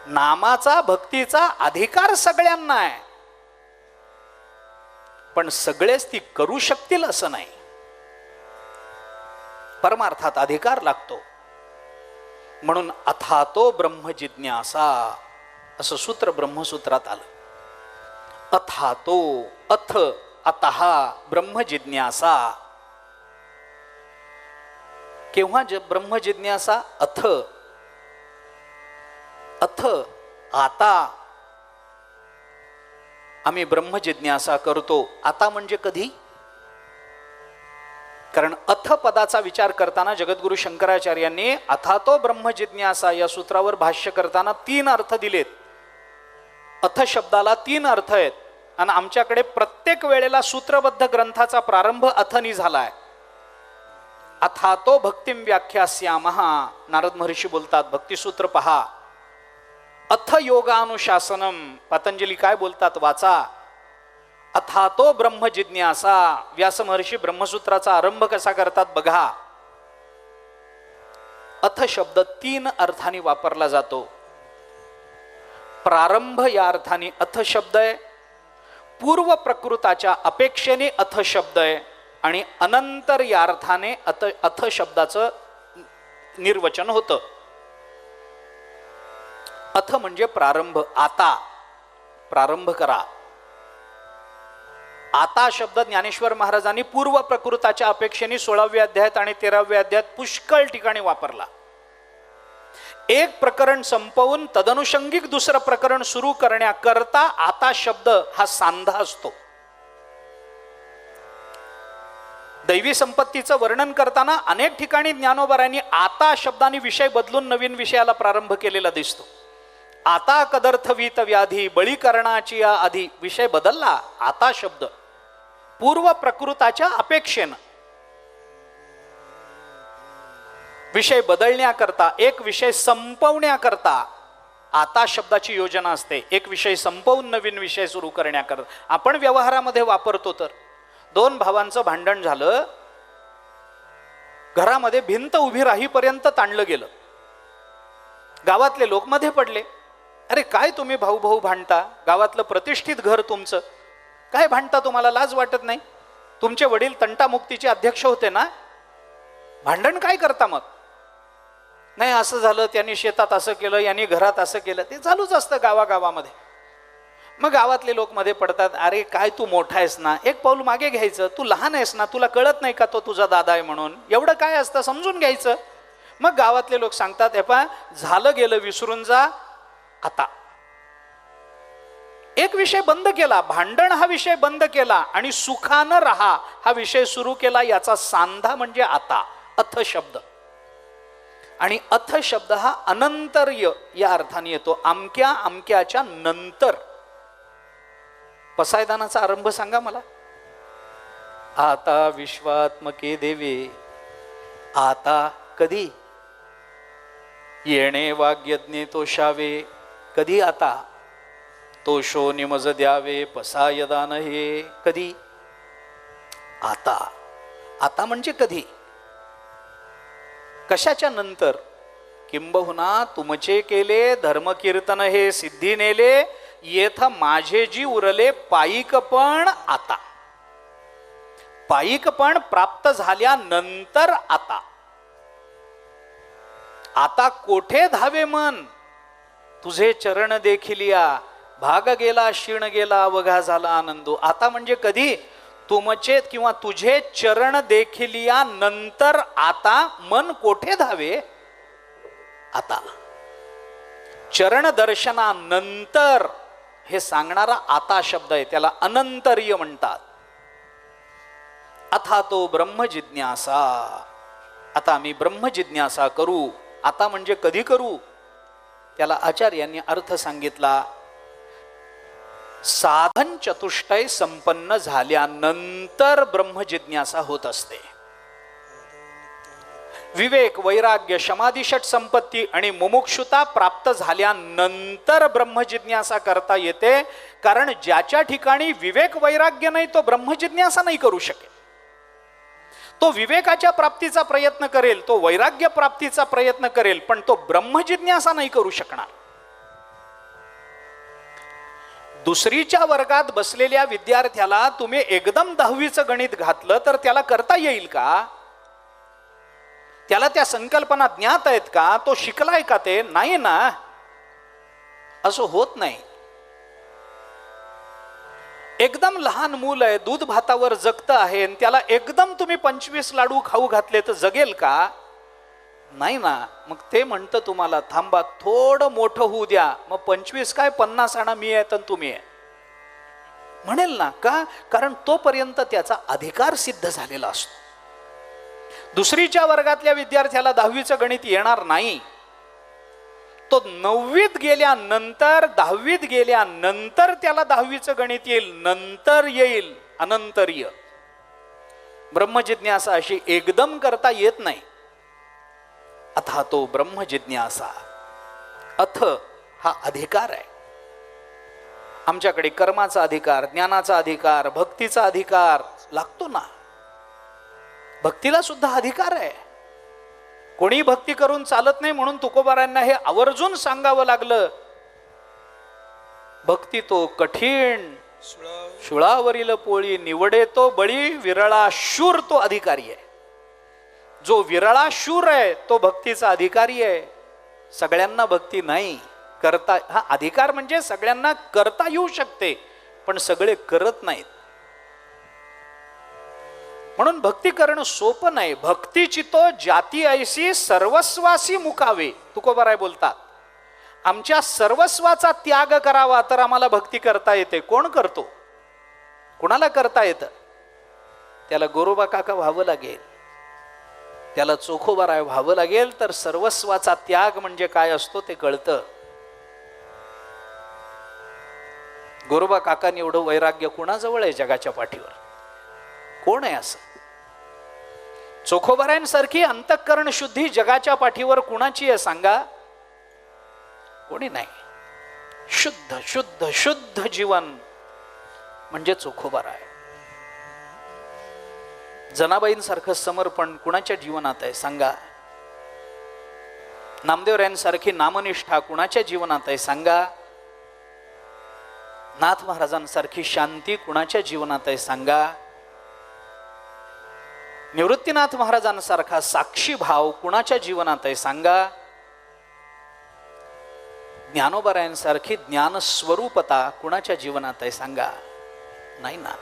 नामाचा भक्तीचा अधिकार सगळ्यांना आहे, पण सगळेच ती करू शकतील असं नाही. परमार्थात अधिकार लागतो. म्हणून अथातो ब्रह्म जिज्ञासा असं सूत्र ब्रह्मसूत्रात आलं. अथातो, अथ, अतः ब्रह्म जिज्ञासा. केव्हा ब्रह्मजिज्ञासा अथ आता आम्ही ब्रह्मजिज्ञासा करतो. आता म्हणजे कधी? कारण अथ पदाचा विचार करताना जगद्गुरु शंकराचार्यांनी अथातो ब्रह्मजिज्ञासा या सूत्रावर भाष्य करताना 3 अर्थ दिलेत. अथ शब्दाला 3 अर्थ आहेत आणि आमच्याकडे प्रत्येक वेळेला सूत्रबद्ध ग्रंथाचा प्रारंभ अथनी झालाय. अथातो भक्तिम व्याख्यास्यामः नारद महर्षी बोलतात, भक्तिसूत्र पहा. अथ योगानुशासनम पतंजली काय बोलतात वाचा. अथातो ब्रह्म जिज्ञासा व्यास महर्षी ब्रह्मसूत्राचा आरंभ कसा करतात बघा. अथ शब्द 3 अर्थाने वापरला जातो. प्रारंभ या अर्थाने अथ शब्द आहे, पूर्व प्रकृताच्या अपेक्षेने अथ शब्द आहे आणि अनंतर या अर्थाने अथ शब्दाचं निर्वचन होतं. अथ म्हणजे प्रारंभ, आता प्रारंभ करा. आता शब्द ज्ञानेश्वर महाराजांनी पूर्व प्रकृताच्या अपेक्षेने 16व्या अध्यायात आणि 13व्या अध्यायात पुष्कळ ठिकाणी वापरला. एक प्रकरण संपवून तदनुषंगिक दुसरं प्रकरण सुरू करण्याकरता आता शब्द हा सांधा असतो. दैवी संपत्तीचं वर्णन करताना अनेक ठिकाणी ज्ञानोबारांनी आता शब्दाने विषय बदलून नवीन विषयाला प्रारंभ केलेला दिसतो. आता कदर्थवीत व्याधी बळीकरणाची आधी विषय बदलला. आता शब्द पूर्व प्रकृताच्या अपेक्षेनं विषय बदलण्याकरता, एक विषय संपवण्याकरता आता शब्दाची योजना असते. एक विषय संपवून नवीन विषय सुरू करण्याकरता आपण व्यवहारामध्ये वापरतो. तर 2 भावांचं भांडण झालं, घरामध्ये भिंत उभी राहीपर्यंत ताणलं गेलं. गावातले लोक मध्ये पडले, अरे काय तुम्ही भाऊ भाऊ भांडता, गावातलं प्रतिष्ठित घर तुमचं, काय भांडता, तुम्हाला लाज वाटत नाही? तुमचे वडील तंटामुक्तीचे अध्यक्ष होते ना, भांडण काय करता मग? नाही असं झालं, त्यांनी शेतात असं केलं, यांनी घरात असं केलं, ते चालूच असतं गावागावामध्ये. मग गावातले लोक मध्ये पडतात, अरे काय तू मोठा आहेस ना, एक पाऊल मागे घ्यायचं, तू लहान आहेस ना, तुला कळत नाही का तो तुझा दादा आहे म्हणून, एवढं काय असतं समजून घ्यायचं. मग गावातले लोक सांगतात, हे पहा झालं गेलं विसरून जा. आता एक विषय बंद केला, भांडण हा विषय बंद केला आणि सुखानं राहा हा विषय सुरू केला. याचा सांधा म्हणजे आता, अथ शब्द. आणि अथ शब्द हा अनंतर्य या अर्थाने येतो, अमक्या अमक्याच्या नंतर. पसायदानाचा आरंभ सांगा मला. आता विश्वात्मके देवे, आता कधी? येणे वाग्यज्ञे तोषावे, कधी आता? तोषो निमज द्यावे पसायदान, हे कधी? आता. आता म्हणजे कधी? कशाच्या नंतर? किंबहुना तुमचे केले धर्मकीर्तन हे सिद्धी नेले, येथ माझे जी उरले पायिकपण आता. पायिकपण प्राप्त झाल्यानंतर आता. आता कोठे धावे मन, तुझे चरण देखिलिया, भाग गेला क्षीण गेला अवघा झाला आनंदो. आता म्हणजे कधी? तुमचे किंवा तुझे चरण देखिलिया नंतर आता मन कोठे धावे? आता. चरण दर्शनानंतर हे सांगणारा आता शब्द आहे, त्याला अनंतर्य म्हणतात. अथा तो ब्रह्म जिज्ञासा, आता आम्ही ब्रह्म जिज्ञासा करू. आता म्हणजे कधी करू? त्याला आचार्यांनी अर्थ सांगितला, साधन चतुष्टय संपन्न झाल्यानंतर ब्रह्म जिज्ञासा होत असते. विवेक, वैराग्य, समाधी, षट संपत्ती आणि मुमुक्षुता प्राप्त झाल्यानंतर ब्रह्म जिज्ञासा करता येते. कारण ज्याच्या ठिकाणी विवेक वैराग्य नाही तो ब्रह्म जिज्ञासा नाही करू शकेल. तो विवेकाच्या प्राप्तीचा प्रयत्न करेल, तो वैराग्य प्राप्तीचा प्रयत्न करेल, पण तो ब्रह्म जिज्ञासा नाही करू शकणार. दुसरीच्या वर्गात बसलेल्या विद्यार्थ्याला तुम्ही एकदम 10वीचं गणित घातलं तर त्याला करता येईल का? त्याला त्या संकल्पना ज्ञात आहेत का? तो शिकलाय का? ते नाही ना, असं होत नाही. एकदम लहान मूल आहे, दूध भातावर जगत आहे, त्याला एकदम तुम्ही 25 लाडू खाऊ घातले तर जगेल का? नाही ना. मग ते म्हणतं तुम्हाला थांबा थोडं मोठं होऊ द्या, मग 25 काय 50 आणा, मी आहे तर तुम्ही आहे म्हणेल ना. का? कारण तोपर्यंत त्याचा अधिकार सिद्ध झालेला असतो. दुसरीच्या वर्गातल्या विद्यार्थ्याला 10वीचं गणित येणार नाही. तो 9वीत गेल्यानंतर 10वीत गेल्यानंतर त्याला 10वीचं गणित येईल, नंतर येईल अनंतरीय. ब्रह्मजिज्ञासा अशी एकदम करता येत नाही. अथा तो ब्रह्मजिज्ञासा. अथ हा अधिकार आहे. आमच्याकडे कर्माचा अधिकार, ज्ञानाचा अधिकार, भक्तीचा अधिकार लागतो ना. भक्तीला सुद्धा अधिकार आहे. कोणी भक्ती करून चालत नाही म्हणून तुकोबारांना हे आवर्जून सांगावं लागलं. भक्ती तो कठीण शुळावरील पोळी, निवडे तो बळी, विरळा शूर तो अधिकारी आहे. जो विरळा शूर आहे तो भक्तीचा अधिकारी आहे. सगळ्यांना भक्ती नाही करता. हा अधिकार म्हणजे सगळ्यांना करता येऊ शकते, पण सगळे करत नाहीत. म्हणून भक्ती करणं सोपं नाही. भक्तीची तो जाती ऐसी सर्वस्वासी मुकावे, तुकोबाराय बोलतात. आमच्या सर्वस्वाचा त्याग करावा तर आम्हाला भक्ती करता येते. कोण करतो? कुणाला करता येतं? त्याला गोरोबा काका व्हावं लागेल, त्याला चोखोबाराय व्हावं लागेल, तर सर्वस्वाचा त्याग म्हणजे काय असतो ते कळतं. गोरोबा काकांनी एवढं वैराग्य कुणाजवळ आहे जगाच्या पाठीवर? कोण आहे असं? चोखोबारायांसारखी अंतःकरण शुद्धी जगाच्या पाठीवर कुणाची आहे सांगा? कोणी नाही. शुद्ध शुद्ध शुद्ध जीवन म्हणजे चोखोबाराय. जनाबाईंसारखं समर्पण कुणाच्या जीवनात आहे सांगा? नामदेवरायांसारखी नामनिष्ठा कुणाच्या जीवनात आहे सांगा? नाथ महाराजांसारखी शांती कुणाच्या जीवनात आहे सांगा? निवृत्तीनाथ महाराजांसारखा साक्षी भाव कुणाच्या जीवनात आहे सांगा? ज्ञानोबारायांसारखी ज्ञानस्वरूपता कुणाच्या जीवनात आहे सांगा? नाही ना.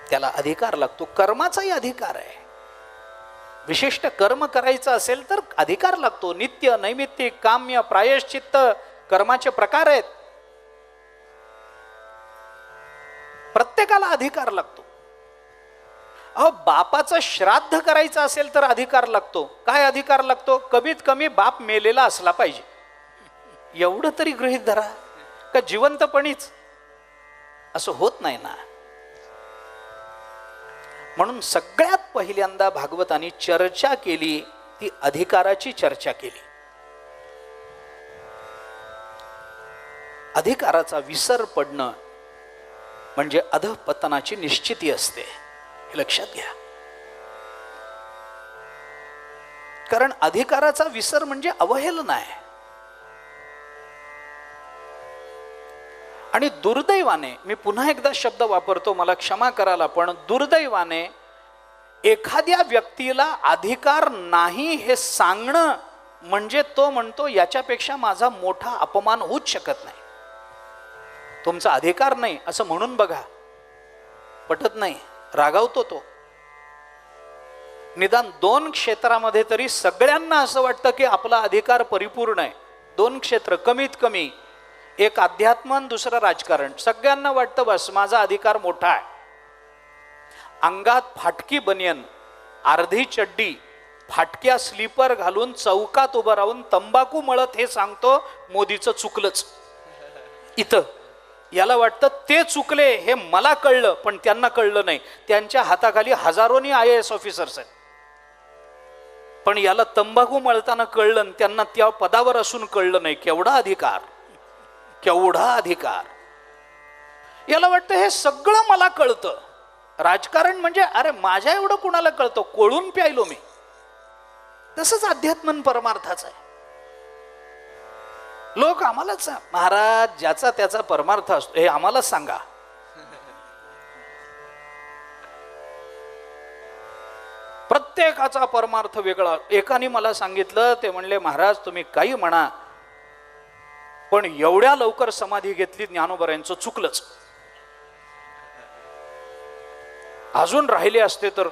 त्याला अधिकार लागतो. कर्माचाही अधिकार आहे. विशिष्ट कर्म करायचं असेल तर अधिकार लागतो. नित्य, नैमित्तिक, काम्य, प्रायश्चित्त कर्माचे प्रकार आहेत. प्रत्येकाला अधिकार लागतो. अहो, बापाचं श्राद्ध करायचं असेल तर अधिकार लागतो. काय अधिकार लागतो? कमीत कमी बाप मेलेला असला पाहिजे. एवढं तरी गृहीत धरा. का जिवंतपणीच असं होत नाही ना. म्हणून सगळ्यात पहिल्यांदा भागवतांनी चर्चा केली ती अधिकाराची चर्चा केली. अधिकाराचा विसर पडणं म्हणजे अधःपतनाची निश्चिती असते, हे लक्षात घ्या. कारण अधिकाराचा विसर म्हणजे अवहेलना आहे. आणि दुर्दैवाने, मी पुन्हा एकदा शब्द वापरतो, मला क्षमा करायला, पण दुर्दैवाने एखाद्या व्यक्तीला अधिकार नाही हे सांगणं म्हणजे तो म्हणतो याच्यापेक्षा माझा मोठा अपमान होऊच शकत नाही. तुमचा अधिकार नाही असं म्हणून बघा, पटत नाही, रागावतो तो. निदान 2 क्षेत्रामध्ये तरी सगळ्यांना असं वाटतं की आपला अधिकार परिपूर्ण आहे. 2 क्षेत्र कमीत कमी, एक अध्यात्म आणि दुसरं राजकारण. सगळ्यांना वाटतं बस माझा अधिकार मोठा आहे. अंगात फाटकी बनियन, अर्धी चड्डी, फाटक्या स्लीपर घालून चौकात उभं राहून तंबाखू मळत हे सांगतो मोदीचं चुकलंच. इथं याला वाटतं ते चुकले हे मला कळलं, पण त्यांना कळलं नाही. त्यांच्या हाताखाली हजारोनी IAS ऑफिसर्स आहेत, पण याला तंबाखू मळताना कळलं आणि त्यांना त्या पदावर असून कळलं नाही. केवढा अधिकार, केवढा अधिकार. याला वाटतं हे सगळं मला कळतं. राजकारण म्हणजे अरे माझ्या एवढं कुणाला कळतं, कोळून प्यायलो मी. तसंच अध्यात्मन परमार्थाचं आहे. लोक आम्हालाच, महाराज ज्याचा त्याचा परमार्थ असतो हे आम्हालाच सांगा. प्रत्येकाचा परमार्थ वेगळा. एकाने मला सांगितलं, ते म्हणले महाराज तुम्ही काही म्हणा, पण एवढ्या लवकर समाधी घेतली ज्ञानोबारायांचं चुकलंच. अजून राहिले असते तर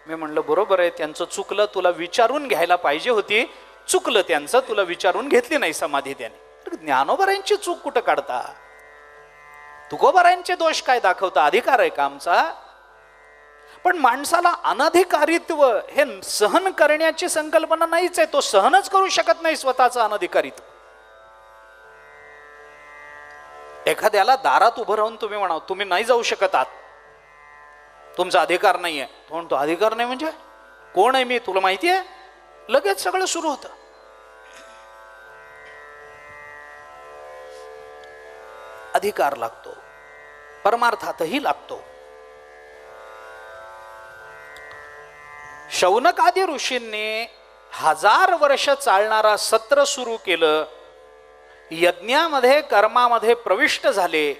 मी म्हणलं बरोबर आहे, त्यांचं चुकलं, तुला विचारून घ्यायला पाहिजे होती, चुकलं त्यांचं, तुला विचारून घेतली नाही समाधी त्याने. ज्ञानोबरांची चूक कुठं काढता, तुकोबरांचे दोष काय दाखवता, अधिकार आहे का आमचा? पण माणसाला अनधिकारित्व हे सहन करण्याची संकल्पना नाहीच आहे, तो सहनच करू शकत नाही स्वतःचं अनधिकारित्व. एखाद्याला दारात उभं राहून तुम्ही म्हणा तुम्ही नाही जाऊ शकत आत, तुमचा अधिकार नाहीये, तो म्हणतो अधिकार नाही म्हणजे कोण आहे मी, तुला माहिती आहे, लगेच सगळं सुरू होतं. अधिकार लागतो, परमार्थातही लागतो. शौनक आदी ऋषींनी 1000 वर्ष चालणारा सत्र सुरू केलं, यज्ञामध्ये कर्मामध्ये प्रविष्ट झाले.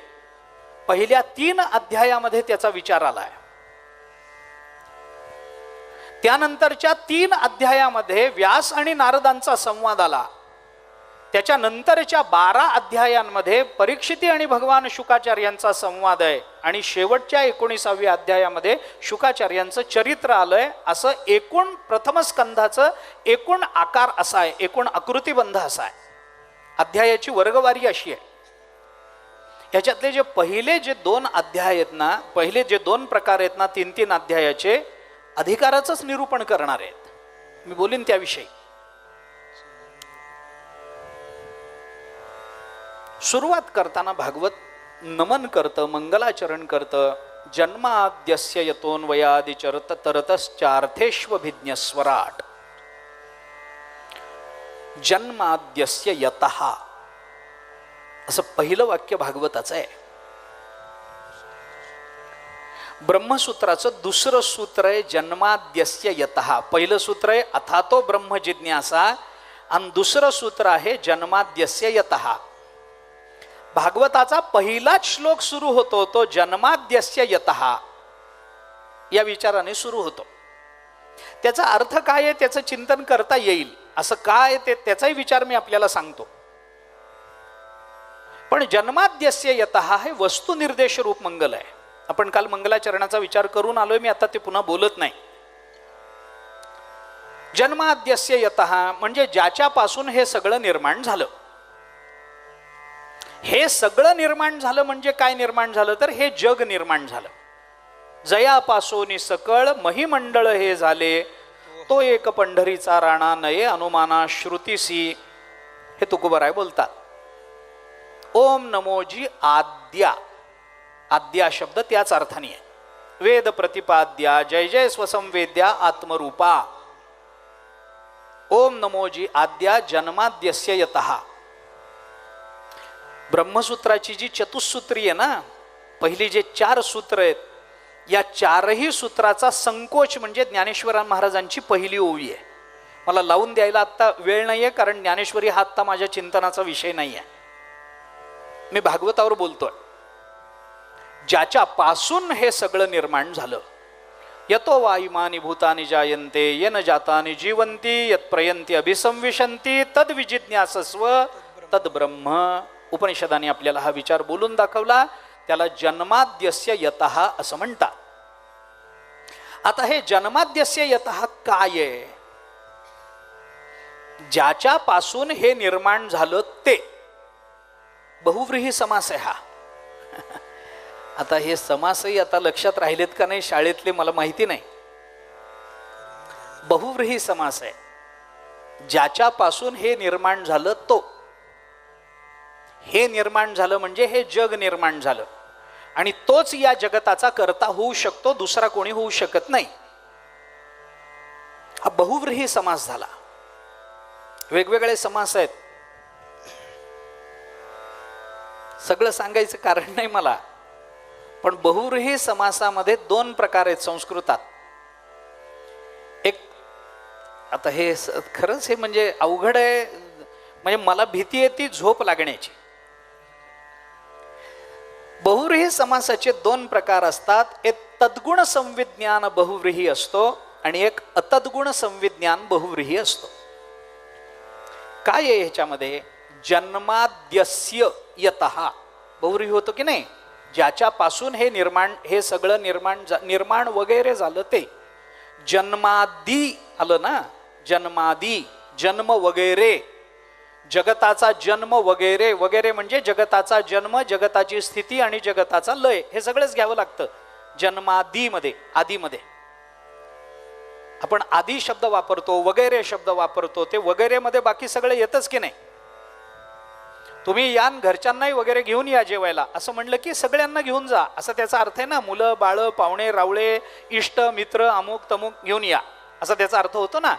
पहिल्या 3 अध्यायामध्ये त्याचा विचार आलाय. त्यानंतरच्या 3 अध्यायामध्ये व्यास आणि नारदांचा संवाद आला. त्याच्या नंतरच्या 12 अध्यायांमध्ये परीक्षिती आणि भगवान शुकाचार्यांचा संवाद आहे. आणि शेवटच्या 19व्या अध्यायामध्ये शुकाचार्यांचं चरित्र आलंय. असं एकूण प्रथम स्कंधाचं एकूण आकार असा आहे, एकूण आकृतिबंध असा आहे. अध्यायाची वर्गवारी अशी आहे. ह्याच्यातले जे पहिले जे 2 अध्याय आहेत ना, पहिले जे 2 प्रकार आहेत ना, 3-3 अध्यायाचे अधिकाराचंच निरूपण करणार आहेत. मी बोलीन त्याविषयी. सुरुवात करताना भागवत नमन करतं, मंगलाचरण करतं. जन्माद्यस्य यतोन्वयादिचरत तरतश्चार्थेष्वभिज्ञस्वराट. जन्माद्यस्य यतः असं पहिलं वाक्य भागवताचं आहे. ब्रह्मसूत्राचं दुसरं सूत्र आहे जन्माद्यस्य यतः. पहिलं सूत्र आहे अथातो ब्रह्म जिज्ञासा आणि दुसरं सूत्र आहे जन्माद्यस्य यतः. भागवताचा पहिलाच श्लोक सुरू होतो तो जन्माद्यस्य यतः या विचाराने सुरू होतो. त्याचा अर्थ काय आहे त्याचं चिंतन करता येईल. असं काय ते त्याचाही विचार मी आपल्याला सांगतो. पण जन्माद्यस्य यतः हे वस्तुनिर्देश रूप मंगल आहे. आपण काल मंगलाचरणाचा विचार करून आलोय, मी आता ते पुन्हा बोलत नाही. जन्माद्यस्य यतः म्हणजे ज्याच्यापासून हे सगळं निर्माण झालं. हे सगळं निर्माण झालं म्हणजे काय निर्माण झालं तर हे जग निर्माण झालं. जयापासोनी सकळ महिमंडळ हे झाले, तो एक पंढरीचा राणा नये अनुमाना श्रुतीसी. हे तुकोबराय बोलतात. ओम नमोजी आद्या. आद्या शब्द त्याच अर्थाने आहे. वेद प्रतिपाद्या जय जय स्वसंवेद्या आत्मरूपा. ओम नमोजी आद्या जन्माद्यस्य यतः. ब्रह्मसूत्राची जी चतुसूत्री आहे ना, पहिली जे 4 सूत्र आहेत, या 4ही सूत्राचा संकोच म्हणजे ज्ञानेश्वर महाराजांची पहिली ओवी आहे. मला लावून द्यायला आत्ता वेळ नाहीये, कारण ज्ञानेश्वरी हा आत्ता माझ्या चिंतनाचा विषय नाही आहे. मी भागवतावर बोलतोय. ज्याच्यापासून हे सगळं निर्माण झालं. यतो वा इमानी भूतानि जायन्ते येन जातानि जीवन्ति यत् प्रयन्ति अभिसंविशन्ति तद विजिज्ञासस्व तद ब्रह्म. उपनिषदाने आपल्याला हा विचार बोलून दाखवला. त्याला जन्माद्यस्य यतः असं म्हणतात. आता हे जन्माद्यस्य यतः काय आहे? ज्याच्यापासून हे निर्माण झालं ते. बहुव्रीही समास आहे हा. आता हे समासही आता लक्षात राहिलेत का नाही शाळेतले मला माहिती नाही. बहुव्रीही समास आहे. ज्याच्यापासून हे निर्माण झालं तो. हे निर्माण झालं म्हणजे हे जग निर्माण झालं आणि तोच या जगताचा कर्ता होऊ शकतो, दुसरा कोणी होऊ शकत नाही. हा बहुव्रीही समास झाला. वेगवेगळे समास आहेत. सगळं सांगायचं कारण नाही मला, पण बहुव्रीही समासामध्ये 2 प्रकार आहेत संस्कृतात. एक आता हे खरंच हे म्हणजे अवघड आहे, म्हणजे मला भीती आहे ती झोप लागण्याची. बहुव्रीही समासाचे 2 प्रकार असतात. एक तद्गुण संविज्ञान बहुव्रीही असतो आणि एक अतद्गुण संविज्ञान बहुव्रीही असतो. काय आहे ह्याच्यामध्ये? जन्माद्यस्य यतः बहुव्रीही होतो की नाही. ज्याच्यापासून हे निर्माण, हे सगळं निर्माण वगैरे झालं ते. जन्मादी आलं ना, जन्मादी, जन्म वगैरे, जगताचा जन्म वगैरे, वगैरे म्हणजे जगताचा जन्म, जगताची स्थिती आणि जगताचा लय, हे सगळंच घ्यावं लागतं जन्मादीमध्ये. आदीमध्ये आपण आदी शब्द वापरतो, वगैरे शब्द वापरतो, ते वगैरे मध्ये बाकी सगळं येतच की नाही. तुम्ही यान घरच्यांनाही वगैरे घेऊन या जेवायला असं म्हणलं की सगळ्यांना घेऊन जा असं त्याचा अर्थ आहे ना. मुलं बाळ पाहुणे रावळे इष्ट मित्र अमुक तमुक घेऊन या असा त्याचा अर्थ होतो ना.